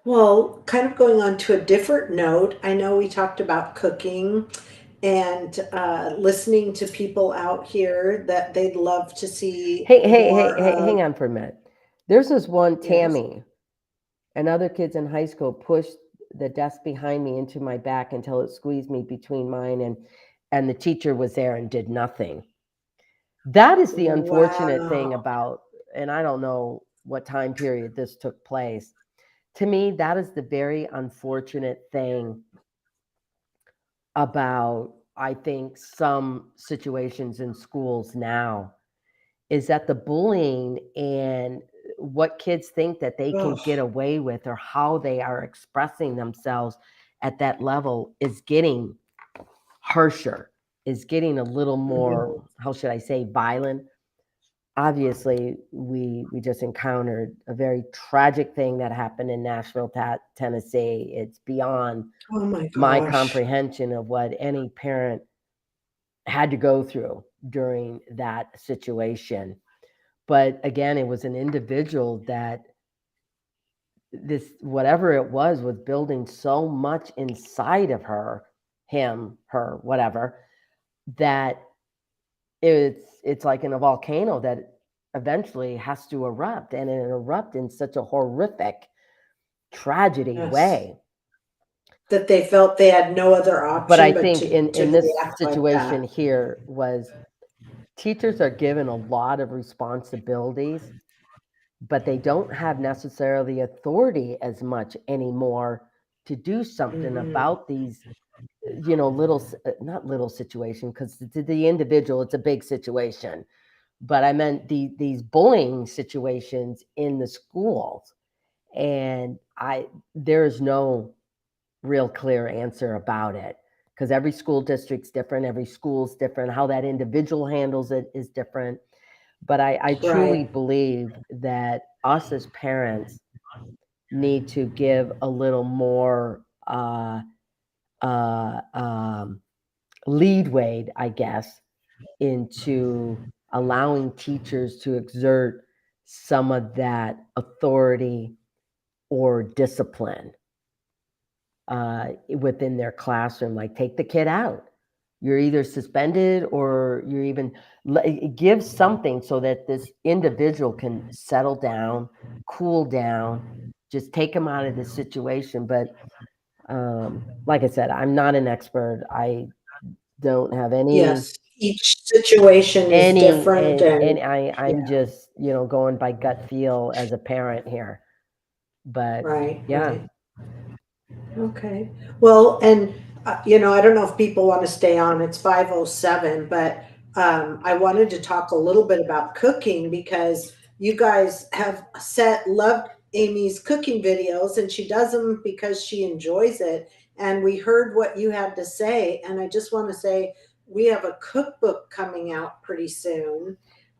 Well, kind of going on to a different note, I know we talked about cooking and listening to people out here that they'd love to see more Hey, of. hang on for a minute. There's this one Yes. Tammy and other kids in high school pushed the desk behind me into my back until it squeezed me between mine and the teacher was there and did nothing. That is the unfortunate Wow. thing about, and I don't know what time period this took place. To me, that is the very unfortunate thing about, I think, some situations in schools now is that the bullying and what kids think that they can get Ugh. away with or how they are expressing themselves at that level is getting harsher, is getting a little more, Mhm. how should I say, violent. Obviously, we just encountered a very tragic thing that happened in Nashville, Tennessee. It's beyond Oh my my gosh. comprehension of what any parent had to go through during that situation. But again, it was an individual that this whatever it was building so much inside of her, him, her, whatever, that it's like in a volcano that eventually has to erupt, and it erupt in such a horrific tragedy Yes. way. That they felt they had no other But I option but think to in this react like situation that. here was teachers are given a lot of responsibilities, but they don't have necessarily authority as much anymore to do something Mhm. about these, little, not little situation, because to the individual, it's a big situation. But I meant these bullying situations in the schools. And there's no real clear answer about it because every school district's different, every school's different, how that individual handles it is different. But I truly Right. believe that us as parents need to give a little more uh, um, leadway, I guess, into allowing teachers to exert some of that authority or discipline within their classroom. Like, take the kid out. You're either suspended or you're even give something so that this individual can settle down, cool down, just take him out of the situation. But like I said, I'm not an expert. I don't have any Yes. Each situation is any different and and I'm yeah, just going by gut feel as a parent here. But right, yeah, right. Okay. Well, and I don't know if people want to stay on. It's 5:07, but I wanted to talk a little bit about cooking because you guys have loved Amy's cooking videos, and she does them because she enjoys it. And we heard what you had to say, and I just want to say we have a cookbook coming out pretty soon.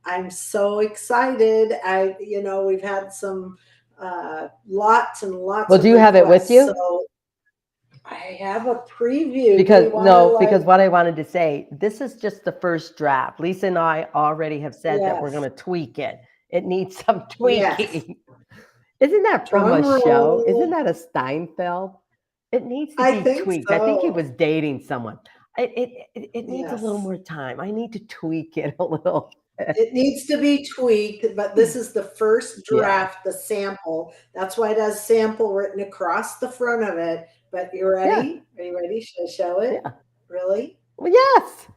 I'm so excited. We've had some lots and lots well, do of you have it with requests, you? so I have a preview. Do we Because want to no, because like? what I wanted to say, this is just the first draft. Lisa and I already have said that we're Yes, going to tweak it. It needs some yes. tweaking. Isn't that from a Drum show? Isn't roll. that a Steinfeld? It needs to I be think tweaked. I think he so. was dating someone. It needs a little Yes. more time. I need to tweak it a little bit. It needs to be tweaked, but this is the first Yeah. draft, the sample. That's why it has sample written across the front of it. But you Yeah. ready? Are you ready? Should I show it? Yeah. Really? Well, yes.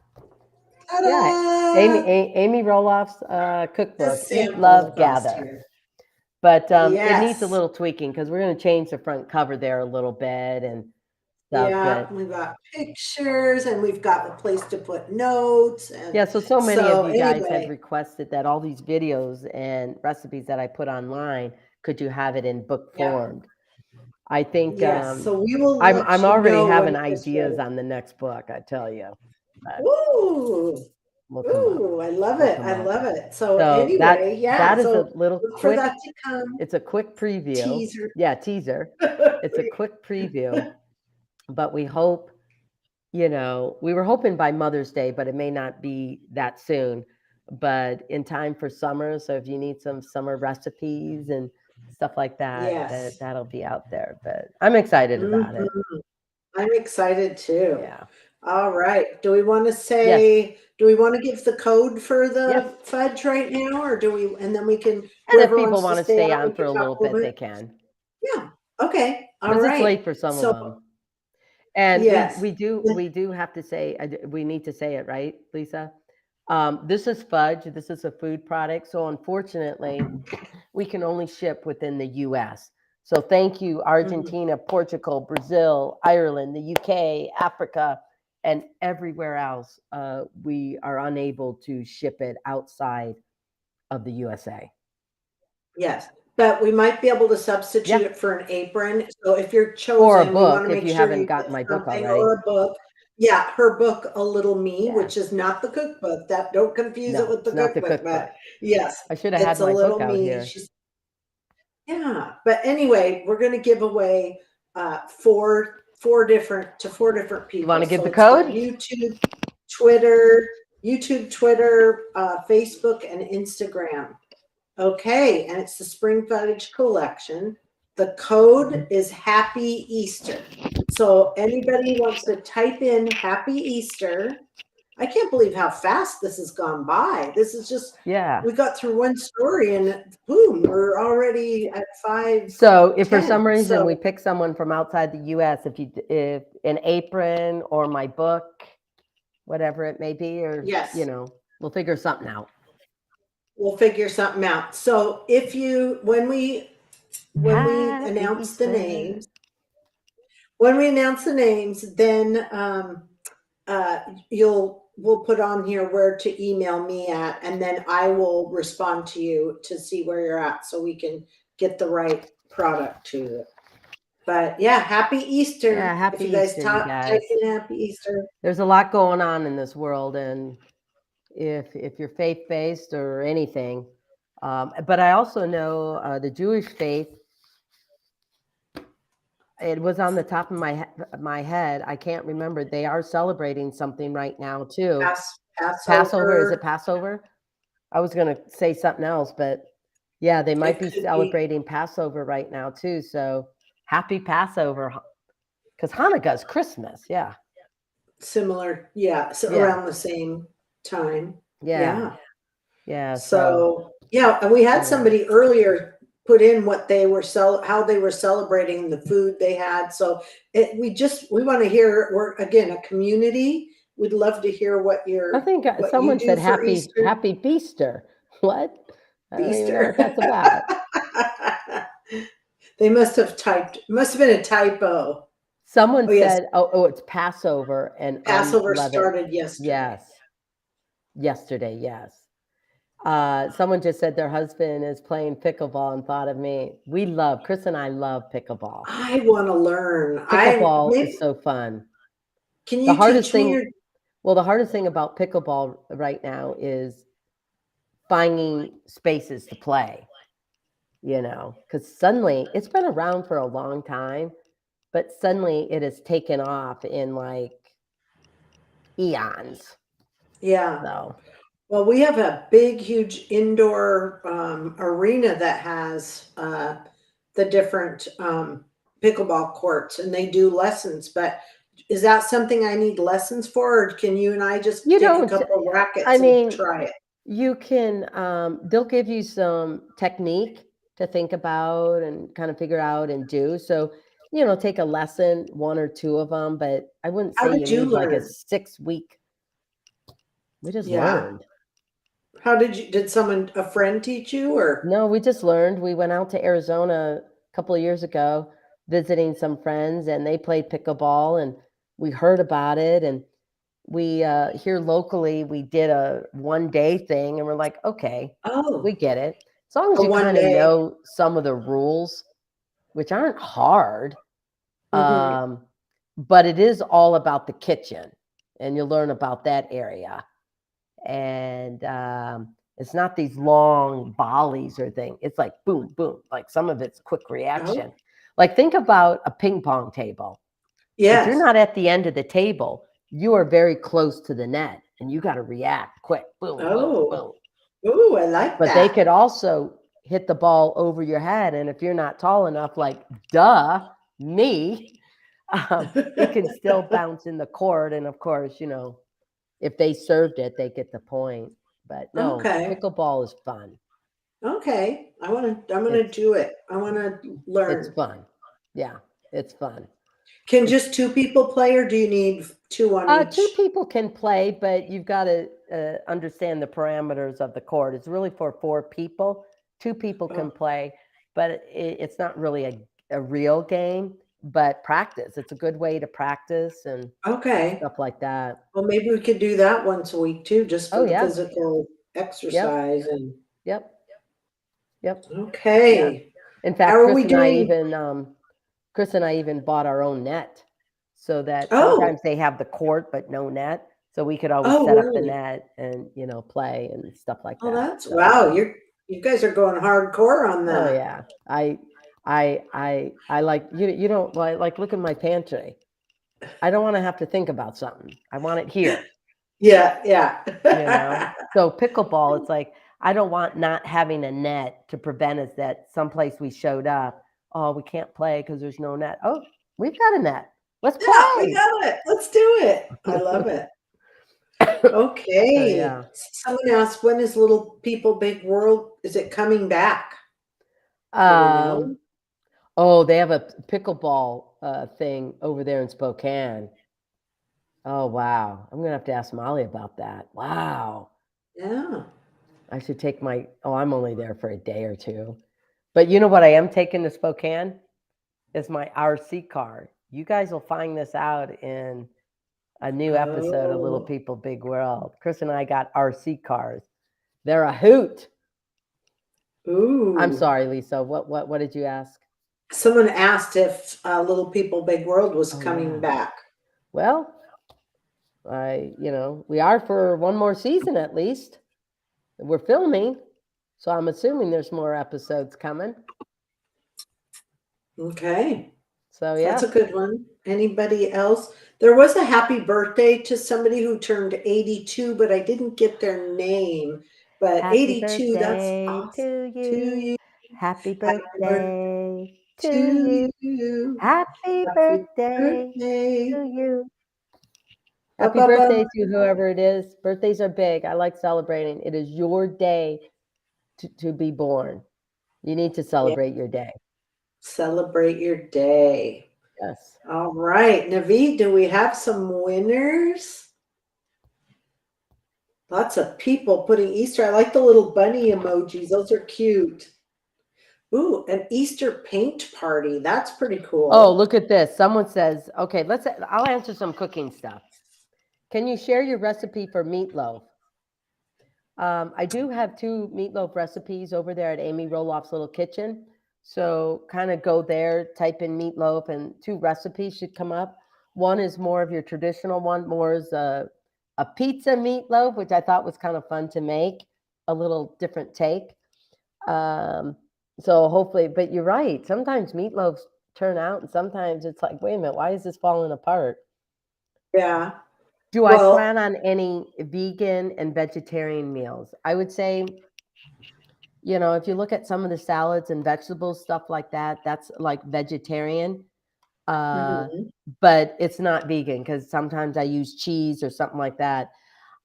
Yeah. Amy Ta-da! Amy Roloff's A cookbook, Eat, sample Love, across Gather. here. But it needs a Yes. little tweaking because we're going to change the front cover there a little bit and stuff. Yeah, But we've got pictures and we've got a place to put notes. And yeah, so many of so, you guys have anyway, requested that all these videos and recipes that I put online, could you have it in book yeah, formed? I think yes. So, we will I'm let you already know when having it gets ready. ideas on the next book. I tell you, but Ooh, we'll come up. ooh, I love We'll it. come I up. love it. So, So anyway, yeah. that is a So, little look for quick. that to come. It's a quick preview. Teaser. Yeah, teaser. It's a quick preview, but we hope, we were hoping by Mother's Day, but it may not be that soon, but in time for summer. So if you need some summer recipes and stuff like that, Yes. that'll be out there. But I'm excited about Mhm. it. I'm excited too. Yeah. All right. Yes. Do we want to give the code for Yes. the fudge right now, or and then we can, And if whoever people wants to want to stay stay on, on we for can a talk little a little bit, they bit? can, Yeah. Okay. All because it's right. late for some of So, them. And we yes. we do we do have to say, we need to say it, right, Lisa? This is fudge. This is a food product. So unfortunately, we can only ship within the US. So thank you, Mhm. Argentina, Portugal, Brazil, Ireland, the UK, Africa, and everywhere else. We are unable to ship it outside of the USA. Yes. But we might be able to Yeah. substitute it for an apron. So if you're Or a chosen, we want book to if make you sure haven't you get gotten my book something already. or a book. Yeah, her book, A Little Me, Yeah. which is not the cookbook. That don't confuse it No, with the it's not the cookbook, but cookbook. yes, I should have had it's A my book Little out Me. here. Yeah, but anyway, we're going to give away four different You want people. to give So the it's for code? Twitter, Twitter, Facebook, and Instagram. Okay, and it's the Spring Footage Collection. The code is Happy Easter. So anybody wants to type in Happy Easter, I can't believe how fast this has gone by. This is just, Yeah. we got through one story and boom, we're already at 5:10. So if for some reason we So pick someone from outside the U.S., if an apron or my book, whatever it may be, or yes, we'll figure something out. we'll figure something out. So if you, when we Happy announce the Easter. names, then uh, we'll put on here where to email me at, and then I will respond to you to see where you're at so we can get the right product to you. But yeah, happy Easter. Yeah, happy If you guys Easter, you type guys. in happy Easter. There's a lot going on in this world, and if you're faith-based or anything, but I also know the Jewish faith. It was on the top of my head. I can't remember. They are celebrating something right now too. Passover, is it Passover. Passover? I was gonna say something else, but yeah, they might It be could be celebrating Passover right now too. So happy Passover, because Hanukkah is Christmas. Yeah, similar. Yeah. So yeah, around the same time. yeah, Yeah. yeah. So So yeah, and we had anyway, somebody earlier put in what they were how they were celebrating the food they had. So we want to hear, we're again a community. We'd love to hear what I think what you someone do said for Easter. Happy Feaster. What? I don't even know Easter. what that's about. They must have been a typo. Someone Oh yes, said, "Oh, it's Passover and Passover unleavened." started yesterday. Yes, yesterday. Yes. Someone just said their husband is playing pickleball and thought of me. Chris and I love pickleball. I want to learn. I Pickleball is maybe so fun. can The you hardest teach me thing, your well, the hardest thing about pickleball right now is finding spaces to play, because suddenly it's been around for a long time, but suddenly it has taken off in like eons. yeah. So, Well, we have a big, huge indoor arena that has the different pickleball courts, and they do lessons. But is that something I need lessons for, or can you and I just you take a don't, couple of I rackets and mean, try it? you can, they'll give you some technique to think about and kind of figure out and do. So, take a lesson, one or two of them, but I wouldn't How say you did you need like a learn? 6 week. We just Yeah. learned. How did a friend teach you, or? No, we just learned. We went out to Arizona a couple of years ago visiting some friends, and they played pickleball, and we heard about it. And we here locally, we did a 1 day thing, and we're like, okay, we Oh, get it. As long as a you one kind of day. know some of the rules, which aren't hard, Mm-hmm. um, but it is all about the kitchen, and you'll learn about that area. And it's not these long volleys or thing. It's like boom, boom. Like some of it's quick reaction. Oh, Like think about a ping pong table. If you're yes. not at the end of the table, you are very close to the net, and you got to react quick. Boom, boom, Oh, boom. oh, I like But they that. could also hit the ball over your head, and if you're not tall enough, like duh, me, it can still bounce in the court. And of course, if they served it, they get the point. But no, Okay. pickleball is fun. Okay. I'm gonna It's do it. I wanna it's learn. fun. Yeah, it's fun. Can It's just two people play, or do you need two on two each? people can play, but you've got to understand the parameters of the court. It's really for 4 people. 2 people Oh, can play, but it's not really a real game. But practice. It's a good way to practice and okay. stuff like that. Well, maybe we could do that once a week too, just Oh for the yeah. physical Yep. exercise and Yep. Yep. Yeah. okay. In How fact, are we doing? Chris and I even bought our own net so that Oh, sometimes they have the court but no net. So we could always oh, set up the really? net and, play and stuff like Oh, that. that's So, wow. You guys are going hardcore on oh that. yeah. I like, you don't like, look at my pantry. I don't want to have to think about something. I want it here, Yeah, yeah. you know? So pickleball, it's like, I don't want not having a net to prevent us that someplace we showed up. Oh, we can't play because there's no net. Oh, we've got a net. Let's Yeah, we play. got it. Let's do it. I love it. So Okay. yeah. Someone asked, when is Little People Big World? Is it coming back? Do we Um, know? oh, they have a pickleball thing over there in Spokane. Oh wow, I'm gonna have to ask Molly about that. Wow, Yeah. I should take my. Oh, I'm only there for a day or two, but you know what? I am taking to Spokane is my RC car. You guys will find this out in a new episode of Little Oh. People Big World. Chris and I got RC cars. They're a hoot. I'm Ooh. sorry, Lisa. What did you ask? Someone asked if Little People Big World was Oh coming yeah. back. Well, we are for one more season at least. We're filming, so I'm assuming there's more episodes coming. Okay. So That's a yeah. good one. Anybody else? There was a happy birthday to somebody who turned 82, but I didn't get their name. But Happy 82, that's birthday awesome. to To you. you. Happy Happy birthday birthday to to you. you. Happy Happy birthday to birthday. you. Up, Happy up, up. birthday to whoever it is. Birthdays are big. I like celebrating. It is your day to be born. You need to Yeah. celebrate your day. Celebrate your day. Yes. All right. Naveed, do we have some winners? Lots of people putting Easter. I like the little bunny emojis. Those are cute. Ooh, an Easter paint party. That's pretty Oh, cool. look at this. Someone says, okay, I'll answer some cooking stuff. Can you share your recipe for meatloaf? I do have two meatloaf recipes over there at Amy Roloff's Little Kitchen. So kind of go there, type in meatloaf, and two recipes should come up. One is more of your traditional one, more is a pizza meatloaf, which I thought was kind of fun to make, a little different take. Um, so hopefully, but you're right. Sometimes meatloaves turn out, and sometimes it's like, wait a minute, why is this falling apart? Yeah. Do I Well, plan on any vegan and vegetarian meals? I would say, if you look at some of the salads and vegetables, stuff like that, that's like vegetarian. Uh, mhm. but it's not vegan because sometimes I use cheese or something like that.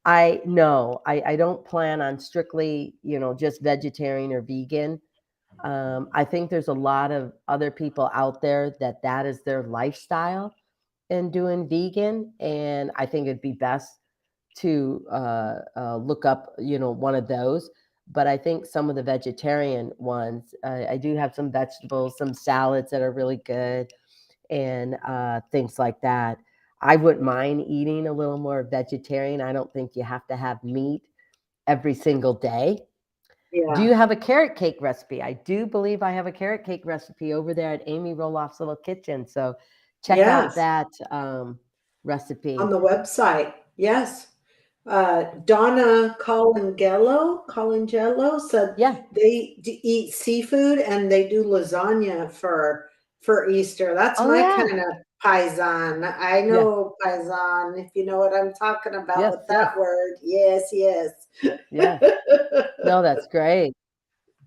I don't plan on strictly, just vegetarian or vegan. I think there's a lot of other people out there that is their lifestyle in doing vegan, and I think it'd be best to look up, one of those. But I think some of the vegetarian ones, I do have some vegetables, some salads that are really good, and things like that. I wouldn't mind eating a little more vegetarian. I don't think you have to have meat every single day. Do Yeah. you have a carrot cake recipe? I do believe I have a carrot cake recipe over there at Amy Roloff's Little Kitchen. So check out Yes. that On recipe. the website. Yes. Donna Colangello said Yeah. they eat seafood and they do lasagna for Easter. That's Oh, my yeah. kind of paisan. I Yeah. know paisan, if you know what I'm talking about Yes. with Yes. that word. Yes, yes. Yes. No, that's great.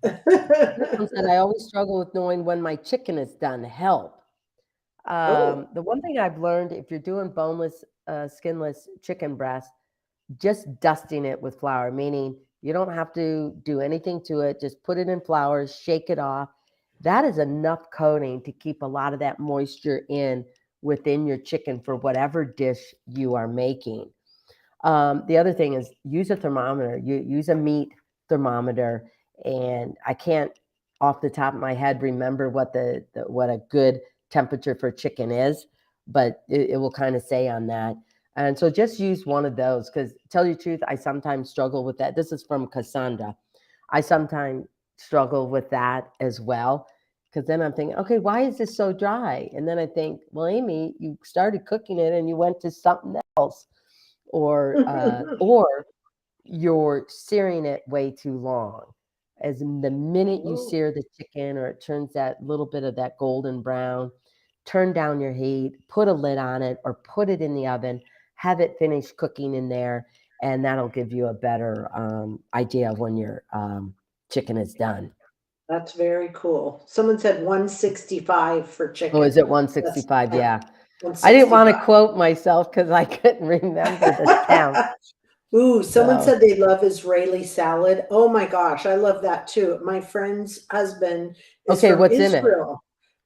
This one said, I always struggle with knowing when my chicken is done. Help. Oh. The one thing I've learned if you're doing boneless, skinless chicken breast, just dusting it with flour, meaning you don't have to do anything to it. Just put it in flour, shake it off. That is enough coating to keep a lot of that moisture in within your chicken for whatever dish you are making. The other thing is use a thermometer. You use a meat thermometer, and I can't off the top of my head remember what a good temperature for chicken is, but it will kind of say on that. And so just use one of those because tell you the truth, I sometimes struggle with that. This is from Cassandra. I sometimes struggle with that as well because then I'm thinking, okay, why is this so dry? And then I think, well, Amy, you started cooking it and you went to something else or you're searing it way too long. As in the minute you Oh, sear the chicken or it turns that little bit of that golden brown, turn down your heat, put a lid on it, or put it in the oven, have it finish cooking in there, and that'll give you a better idea of when your chicken is done. that's very cool. Someone said 165 for Oh, is chicken. it That's 165? temp. Yeah. I didn't want to 165. quote myself because I couldn't remember the count. Ooh, someone So, said they love Israeli salad. Oh my gosh, I love that too. My friend's husband is okay, from what's in it? Israel.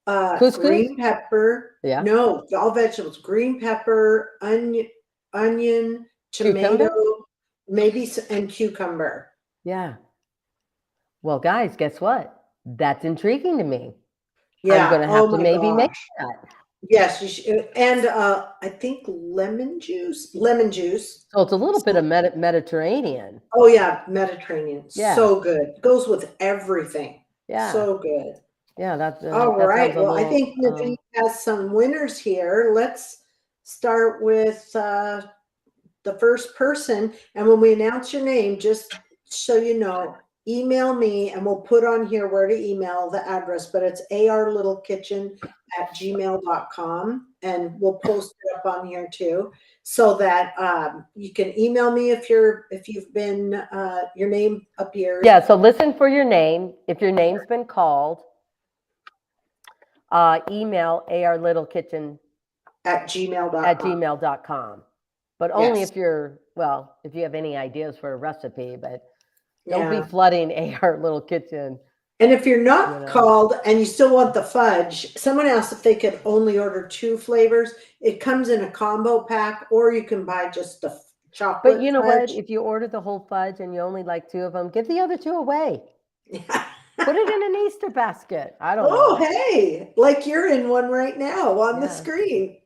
Couscous? Green pepper, Yeah. no, all vegetables, green pepper, onion, tomato, Cucumber? maybe and cucumber. Yeah. Well, guys, guess what? That's intriguing to me. I'm Yeah. going to Oh have to my maybe make gosh. that. Yes, you should. And I think lemon juice. Lemon juice. So it's a little bit of So, Mediterranean. oh yeah, Mediterranean. Yeah. So good. Goes with everything. Yeah. So good. Yeah. All That sounds right. a Well, I little, think Naveen has some winners here. Let's start with the first person. And when we announce your name, just so you know, email me and we'll put on here where to email the address, but it's arlittlekitchen@gmail.com. And we'll post it up on here too, so that you can email me if you've been your name appears yeah. So listen for your name. If your name's been called, email arlittlekitchen at at gmail.com. gmail.com. But only Yes. if if you have any ideas for a recipe, but don't be Yeah. flooding AR Little Kitchen, And if you're you not know. called and you still want the fudge, someone asked if they could only order 2 flavors. It comes in a combo pack, or you can buy just the But chocolate you know what? fudge. If you order the whole fudge and you only like 2 of them, give the other 2 away. Put it in an Easter basket. I don't Oh, know. hey, like you're in one right now on the Yeah. screen.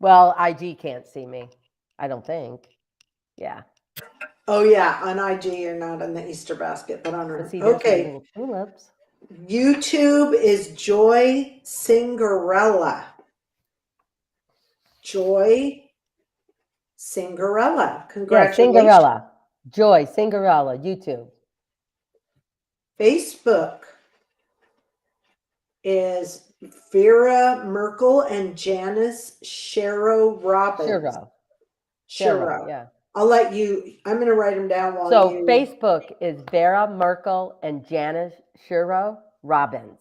Well, IG can't see me. I don't think. Yeah. Oh, yeah, on IG, you're not in the Easter basket, but on But her. see, there's my Okay, little tulips. YouTube is Joy Cinderella. Joy Cinderella. Yeah, Congratulations. Cinderella. Joy, Cinderella, YouTube. Facebook is Vera Merkel and Janice Sharrow Robbins. Shiro. Shiro, Sharrow. yeah. I'm going to write them down while So you. Facebook is Vera Merkel and Janice Shiro Robbins.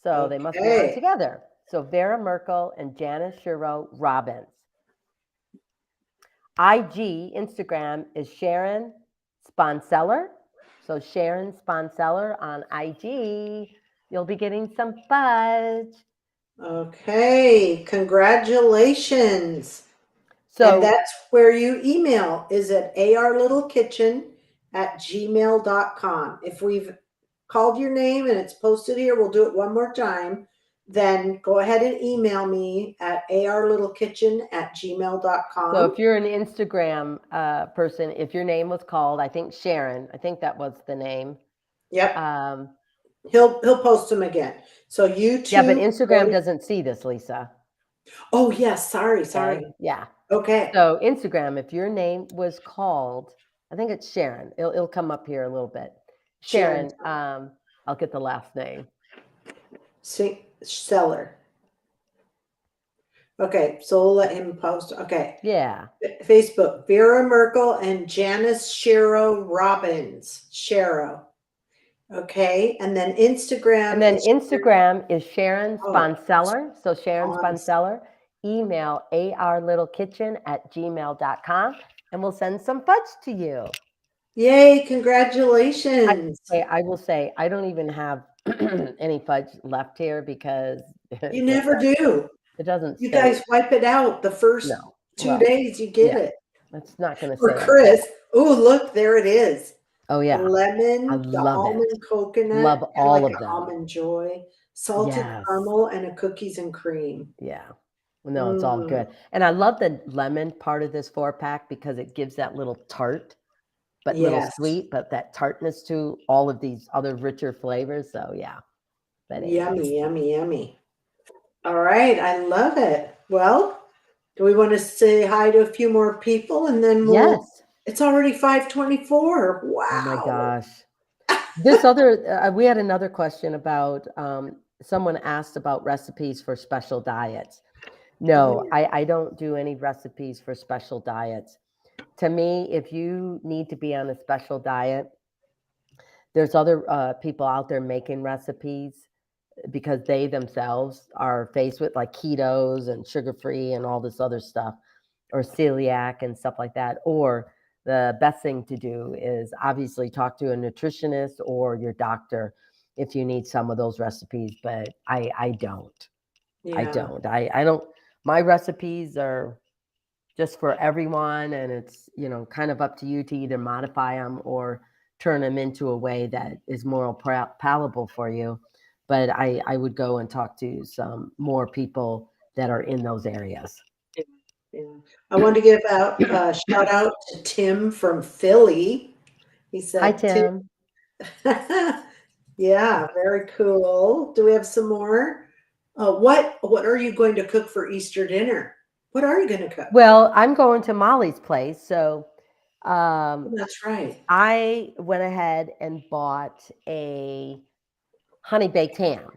So they must be on Okay. together. So Vera Merkel and Janice Shiro Robbins. Instagram is Sharon Sponseller. So Sharon Sponseller on IG. You'll be getting some fudge. Okay. Congratulations. And So that's where you email is at arlittlekitchen@gmail.com. If we've called your name and it's posted here, we'll do it one more time. Then go ahead and email me at so arlittlekitchen@gmail.com. if you're an Instagram person, if your name was called, I think Sharon, I think that was the name. Yep. Um, He'll post them again. So yeah, but YouTube. Instagram doesn't see this, Lisa. Oh yes, sorry. Okay. Yeah. Okay. So Instagram, if your name was called, I think it's Sharon. It'll come up here a little bit. Sharon Sharon, I'll get the last name. Seller. Okay, so we'll let him post. Okay. Yeah. Facebook, Vera Merkel and Janice Sharrow Robbins. Sharrow. Okay. And then Instagram And then is Instagram is Sharon oh, Sponseller. So Sharon on. Sponseller, email arlittlekitchen@gmail.com and we'll send some fudge to you. Yay, congratulations. I will say, I don't even have any fudge left here because You never do. it doesn't You stay. guys wipe it out the first No. 2 days you get Yeah, it. it's not going to For stay up there. Chris. Oh, look, there it is. Oh, The yeah. I lemon, the love it. almond coconut, Love kind of all like of an them. almond joy, salted Yes. caramel, and a cookies and cream. Yeah. No, it's all good. And I love the lemon part of this 4-pack because it gives that little tart, but little Yes. sweet, but that tartness to all of these other richer flavors. So, yeah. But anyway. Yummy, yummy, yummy. All right. I love it. Well, do we want to say hi to a few more people and then Yes. it's already 5:24. Oh my Wow. gosh. This other, we had another question about, someone asked about recipes for special diets. No, I don't do any recipes for special diets. To me, if you need to be on a special diet, there's other people out there making recipes because they themselves are faced with like ketos and sugar free and all this other stuff, or celiac and stuff like that. Or the best thing to do is obviously talk to a nutritionist or your doctor if you need some of those recipes. But I don't. I Yeah. don't. I don't. My recipes are just for everyone, and it's kind of up to you to either modify them or turn them into a way that is more palatable for you. But I would go and talk to some more people that are in those areas. Yeah. Yeah. I want to give out a shout out to Tim from Philly. He Hi, said, Tim. Tim. Yeah, very cool. Do we have some more? What are you going to cook for Easter dinner? What are you going to cook? Well, I'm going to Molly's place, so Oh, that's right. I went ahead and bought a honey baked ham.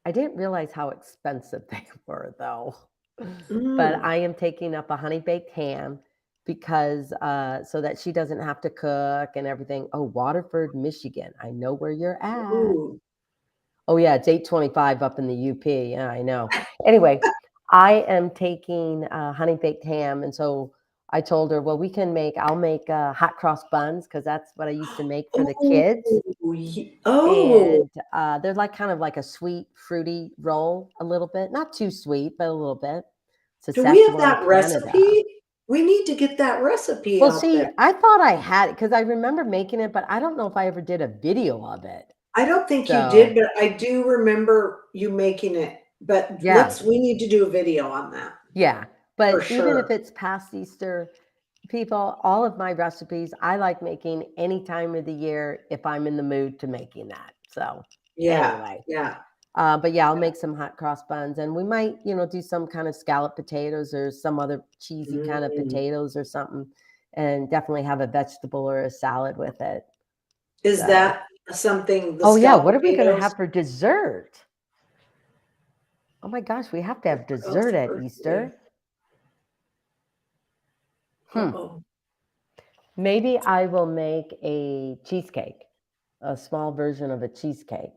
I didn't realize how expensive they were, though. But Mm. I am taking up a honey baked ham because so that she doesn't have to cook and everything. Oh, Waterford, Michigan. I know where you're at. Ooh. Oh yeah, it's 8:25 up in the UP. Yeah, I know. Anyway, I am taking honey baked ham, and so I told her, well, I'll make hot cross buns because that's what I used to make for the kids, Oh, and they're like kind of like a sweet, fruity roll, a little bit, not too sweet, but a little bit. It's a do we have Szechuan that Canada. recipe? We need to get that recipe Well, out see, there. I thought I had it because I remember making it, but I don't know if I ever did a video of it. I don't think you did, So but I do remember you making it. But yeah, we need to do a video on that yeah. for But even if sure. it's past Easter, people, all of my recipes I like making any time of the year if I'm in the mood to making that. So Yeah, anyway, yeah. but yeah, I'll make some hot cross buns, and we might, do some kind of scallop potatoes or some other cheesy kind of Mm. potatoes or something, and definitely have a vegetable or a salad with it. Is So, that something, the oh yeah, scalloped what are we gonna potatoes? have for dessert? Oh my gosh, we have to have Elf's dessert at birthday. Easter. Hmm. Uh-oh. Maybe I will make a cheesecake, a small version of a cheesecake.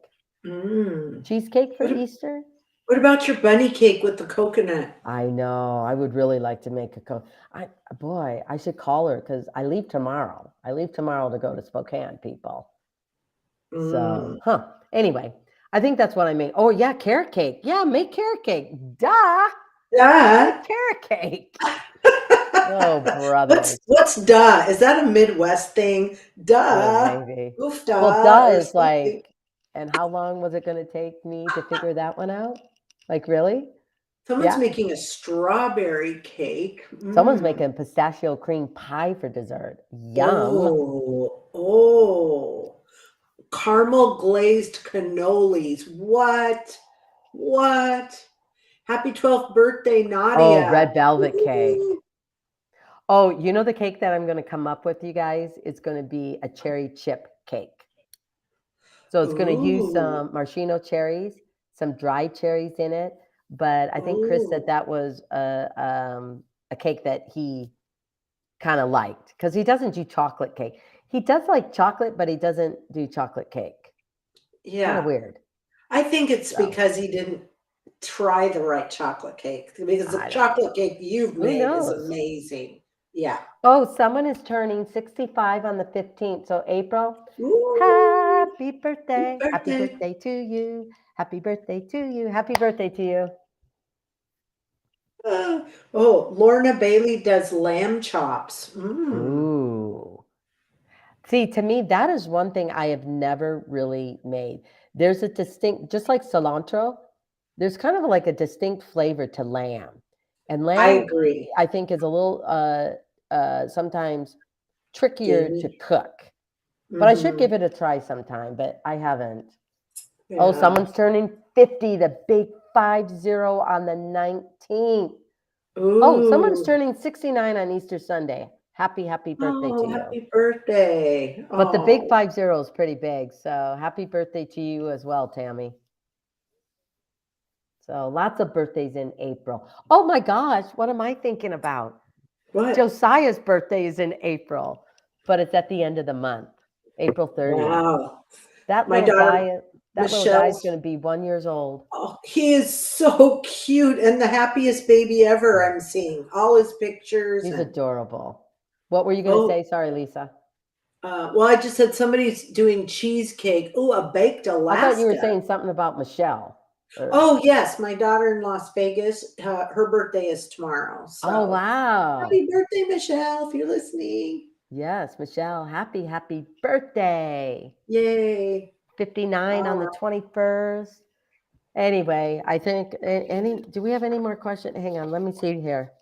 Mm. Cheesecake for What, Easter? what about your bunny cake with the coconut? I know. I would really like to make a I boy, I should call her because I leave tomorrow. I leave tomorrow to go to Spokane, people. So, Mm. Anyway, I think that's what I mean. Oh yeah, carrot cake. Yeah, make carrot cake. Duh. Make Duh. carrot cake. Oh, brothers. What's duh? Is that a Midwest thing? Oh, Duh. maybe. Oof Well, duh duh or is something. like, and how long was it going to take me to figure that one out? Like, really? Someone's Yeah. making a strawberry cake. Someone's Mm. making pistachio cream pie for dessert. Yum. Oh. Caramel glazed cannolis. What? What? Happy 12th birthday, Oh, Nadia. red velvet cake. Ooh. Oh, you know the cake that I'm going to come up with, you guys? It's going to be a cherry chip cake. So it's going to use Ooh. some maraschino cherries, some dried cherries in it. But I think Chris said Ooh. that was a cake that he kind of liked because he doesn't do chocolate cake. He does like chocolate, but he doesn't do chocolate cake. Kind of Yeah. weird. I think it's So because he didn't try the right chocolate cake because the I don't know. chocolate cake you've Who made is knows? amazing. Yeah. Oh, someone is turning 65 on the 15th. So, April, Ooh. happy Happy birthday. Happy birthday. birthday to you. Happy birthday to you. Happy birthday to you. Oh, Lorna Bailey does lamb chops. Ooh. See, to me, that is one thing I have never really made. There's a distinct, just like cilantro, there's kind of like a distinct flavor to lamb. And I lamb, agree. I think, is a little sometimes trickier to Gamey. cook. But I should Hmm. give it a try sometime, but I haven't. Oh, Yeah. someone's turning 50, the big 50 on the 19th. Oh, someone's Ooh. turning 69 on Easter Sunday. Happy, happy birthday Oh, to you. happy birthday. But the big Oh, 50 is pretty big. So happy birthday to you as well, Tammy. So lots of birthdays in April. Oh my gosh, what am I thinking about? what? Josiah's birthday is in April, but it's at the end of the month, April 30th. Wow. That My little daughter guy. That little guy's Michelle's, going to be 1 year old. oh, he is so cute and the happiest baby ever I'm seeing. All his pictures He's and, adorable. What were you going to oh, say? Sorry, Lisa. well, I just said somebody's doing cheesecake. Oh, a baked I thought you were Alaska. saying something about Michelle. Oh, yes, my daughter in Las Vegas, her birthday is tomorrow. Oh, So wow. happy birthday, Michelle, if you're listening. Yes, Michelle, happy birthday. Yay. 59 All on the right. 21st. Anyway, I think do we have any more questions? Hang on, let me see here.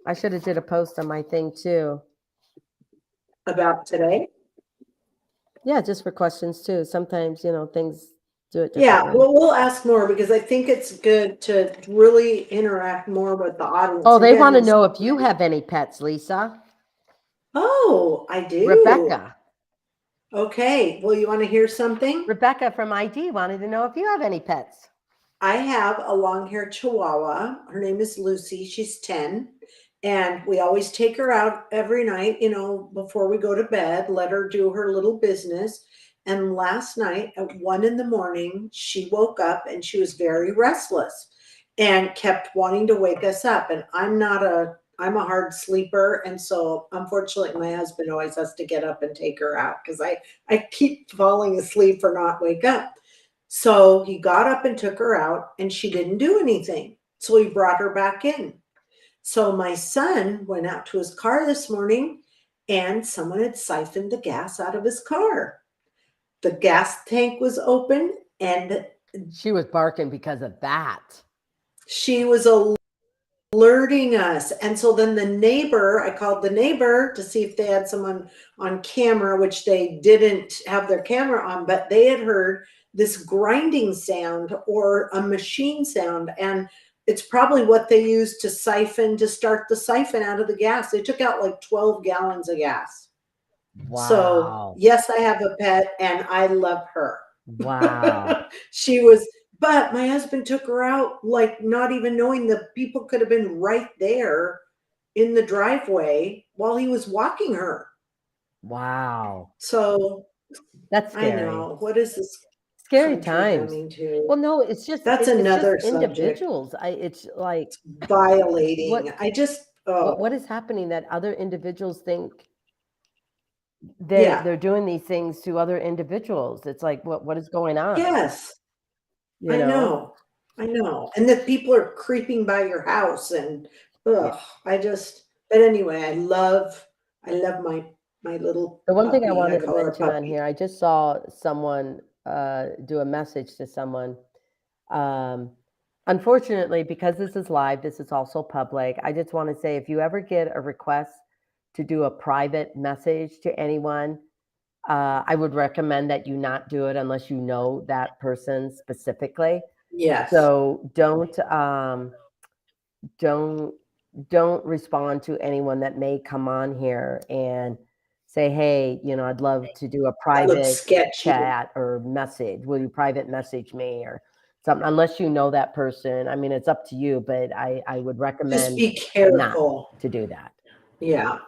I should have did a post on my thing too. About today? Yeah, just for questions too. Sometimes, things do it Yeah, differently. well, we'll ask more because I think it's good to really interact more with the audience. Oh, they Again, want to know if you have any pets, Lisa. Oh, I do. Rebecca. Okay. Well, you want to hear something? Rebecca from ID wanted to know if you have any pets. I have a long-haired Chihuahua. Her name is Lucy. She's 10. And we always take her out every night, before we go to bed, let her do her little business. And last night at 1 in the morning, she woke up and she was very restless and kept wanting to wake us up. And I'm a hard sleeper. And so unfortunately, my husband always has to get up and take her out because I keep falling asleep or not wake up. So he got up and took her out and she didn't do anything. So he brought her back in. So my son went out to his car this morning and someone had siphoned the gas out of his car. The gas tank was open and She was barking because of that. she was alerting us. And so then I called the neighbor to see if they had someone on camera, which they didn't have their camera on, but they had heard this grinding sound or a machine sound. And it's probably what they used to start the siphon out of the gas. They took out like 12 gallons of gas. So Wow. yes, I have a pet and I love her. Wow. But my husband took her out, like not even knowing the people could have been right there in the driveway while he was walking her. Wow. So That's I scary. know, what is this Scary country times. coming to? Well, no, it's just That's it's just another subject. individuals. It's like Violating. what what Oh, is happening that other individuals think yeah. they're doing these things to other individuals. It's like what is going on, Yes, you I know? know. I know. And that people are creeping by your house and Yeah. but anyway, I love my little The one thing I puppy. I wanted to call her a mention on puppy. here, I just saw someone do a message to someone. Um, Unfortunately, because this is live, this is also public. I just want to say if you ever get a request to do a private message to anyone, I would recommend that you not do it unless you know that person specifically. Yes. So don't don't respond to anyone that may come on here and say, "Hey, I'd love to do a That looks private sketchy. chat or message. Will you private message me or something?" Unless you know that person. I mean, it's up to you, but I would Just recommend be not careful. to do that. Yeah.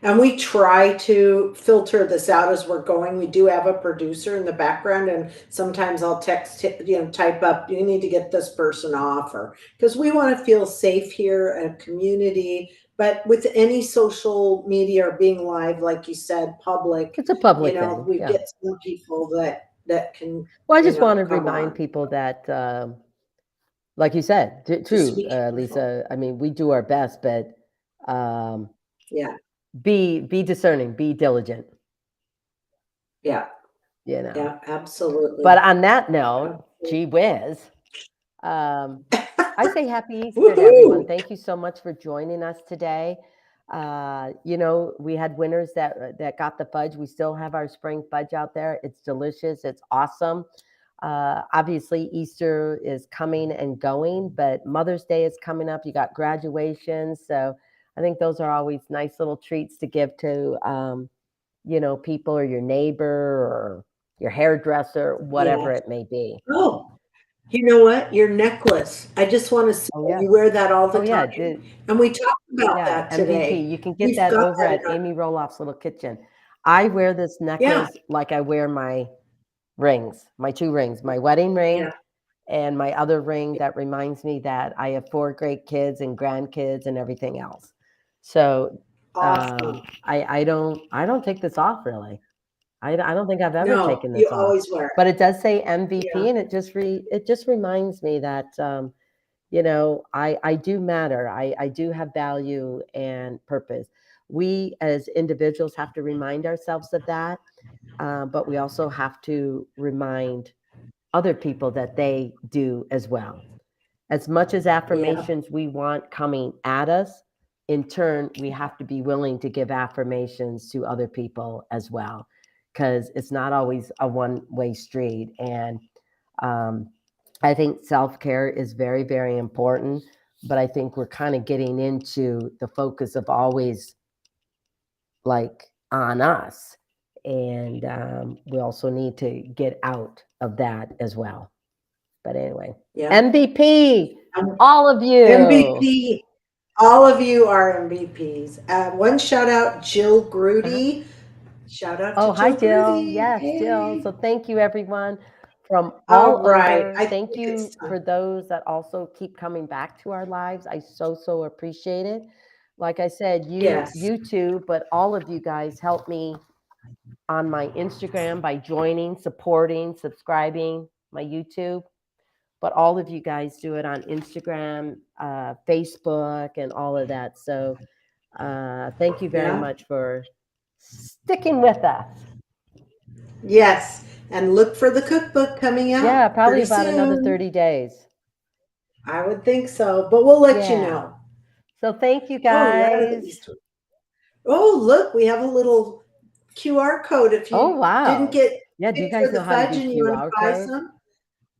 And we try to filter this out as we're going. We do have a producer in the background, and sometimes I'll type up, you need to get this person off, or because we want to feel safe here, a community. But with any social media or being live, like you said, public, It's a public thing. we Yeah. get some people that can, Well, I just want to come remind on. people that, like you said, Just true, be careful. Lisa. I mean, we do our best, but um, Yeah. be discerning, be diligent. Yeah. You know. Yeah. But Absolutely. on that note, Absolutely. gee whiz, um, I say happy Easter to everyone. Woohoo! Thank you so much for joining us today. We had winners that got the fudge. We still have our spring fudge out there. It's delicious. It's awesome. Obviously, Easter is coming and going, but Mother's Day is coming up. You got graduations, so I think those are always nice little treats to give to people or your neighbor or your hairdresser, whatever Yes. it may be. Oh, you know what? Your necklace. I just want to say Oh yeah. you wear that all the Oh yeah. time. And we talked about Yeah, that MVP. today. You can get We've that got over that in at our, Amy Roloff's Little Kitchen. I wear this yeah. necklace like I wear my rings, my 2 rings, my wedding ring Yeah. and my other ring that reminds me that I have 4 great kids and grandkids and everything else. So, Awesome. I don't take this off really. I don't think I've ever No, taken you this off, always wear it. but it does say Yeah. MVP, and it just reminds me that, I do matter. I do have value and purpose. We as individuals have to remind ourselves of that, but we also have to remind other people that they do as well. As much as Yeah. affirmations we want coming at us, in turn, we have to be willing to give affirmations to other people as well, because it's not always a one-way street. And um, I think self-care is very, very important, but I think we're kind of getting into the focus of always like on us. And we also need to get out of that as well. But anyway, Yeah. MVP, Um, all of you. MVP. All of you are MVPs. One shout out, Jill Uh-huh. Grudy. Shout out to Oh, hi, Jill Jill. Grudy. Yes, Jill. Hey. So thank you, everyone from All all right. over. I Thank think it's you time. for those that also keep coming back to our lives. I so appreciate it. Like I said, Yes. you too, but all of you guys help me on my Instagram by joining, supporting, subscribing my YouTube. But all of you guys do it on Instagram, Facebook, and all of that. So thank you very Yeah. much for sticking with us. Yes. And look for the cookbook coming Yeah, out probably pretty about another soon. 30 days. I would think so, but we'll let you Yeah. know. So thank you Oh, yeah, the guys. Easter. Oh, look, we have a little QR code. If Oh, you didn't wow. get Yeah, do you it for guys know the how to fudge do and you want to QR buy codes? some,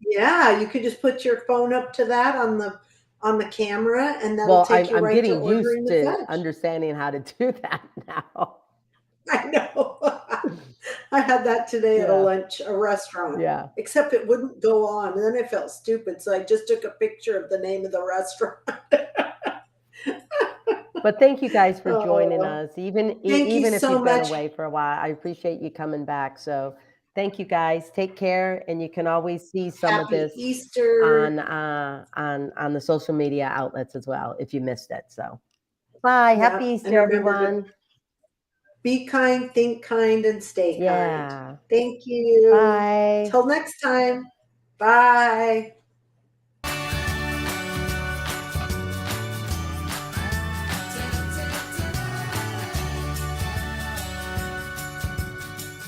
yeah, you could just put your phone up to that on the camera, and that'll Well, take you I'm right to getting ordering used the to fudge. understanding how to do that now. I know. I had that today at Yeah, a restaurant, yeah. except it wouldn't go on. And then I felt stupid. So I just took a picture of the name of the restaurant. But thank you guys for joining Oh, us, even thank you even if so you've been much. away for a while. I appreciate you coming back. So thank you guys. Take care, and you can always see some of Happy this Easter. on the social media outlets as well if you missed it. So bye. Happy Yep. And Easter, remember to everyone. be kind, think kind, and stay kind. Yeah. Thank you. Bye. Till next time. Bye.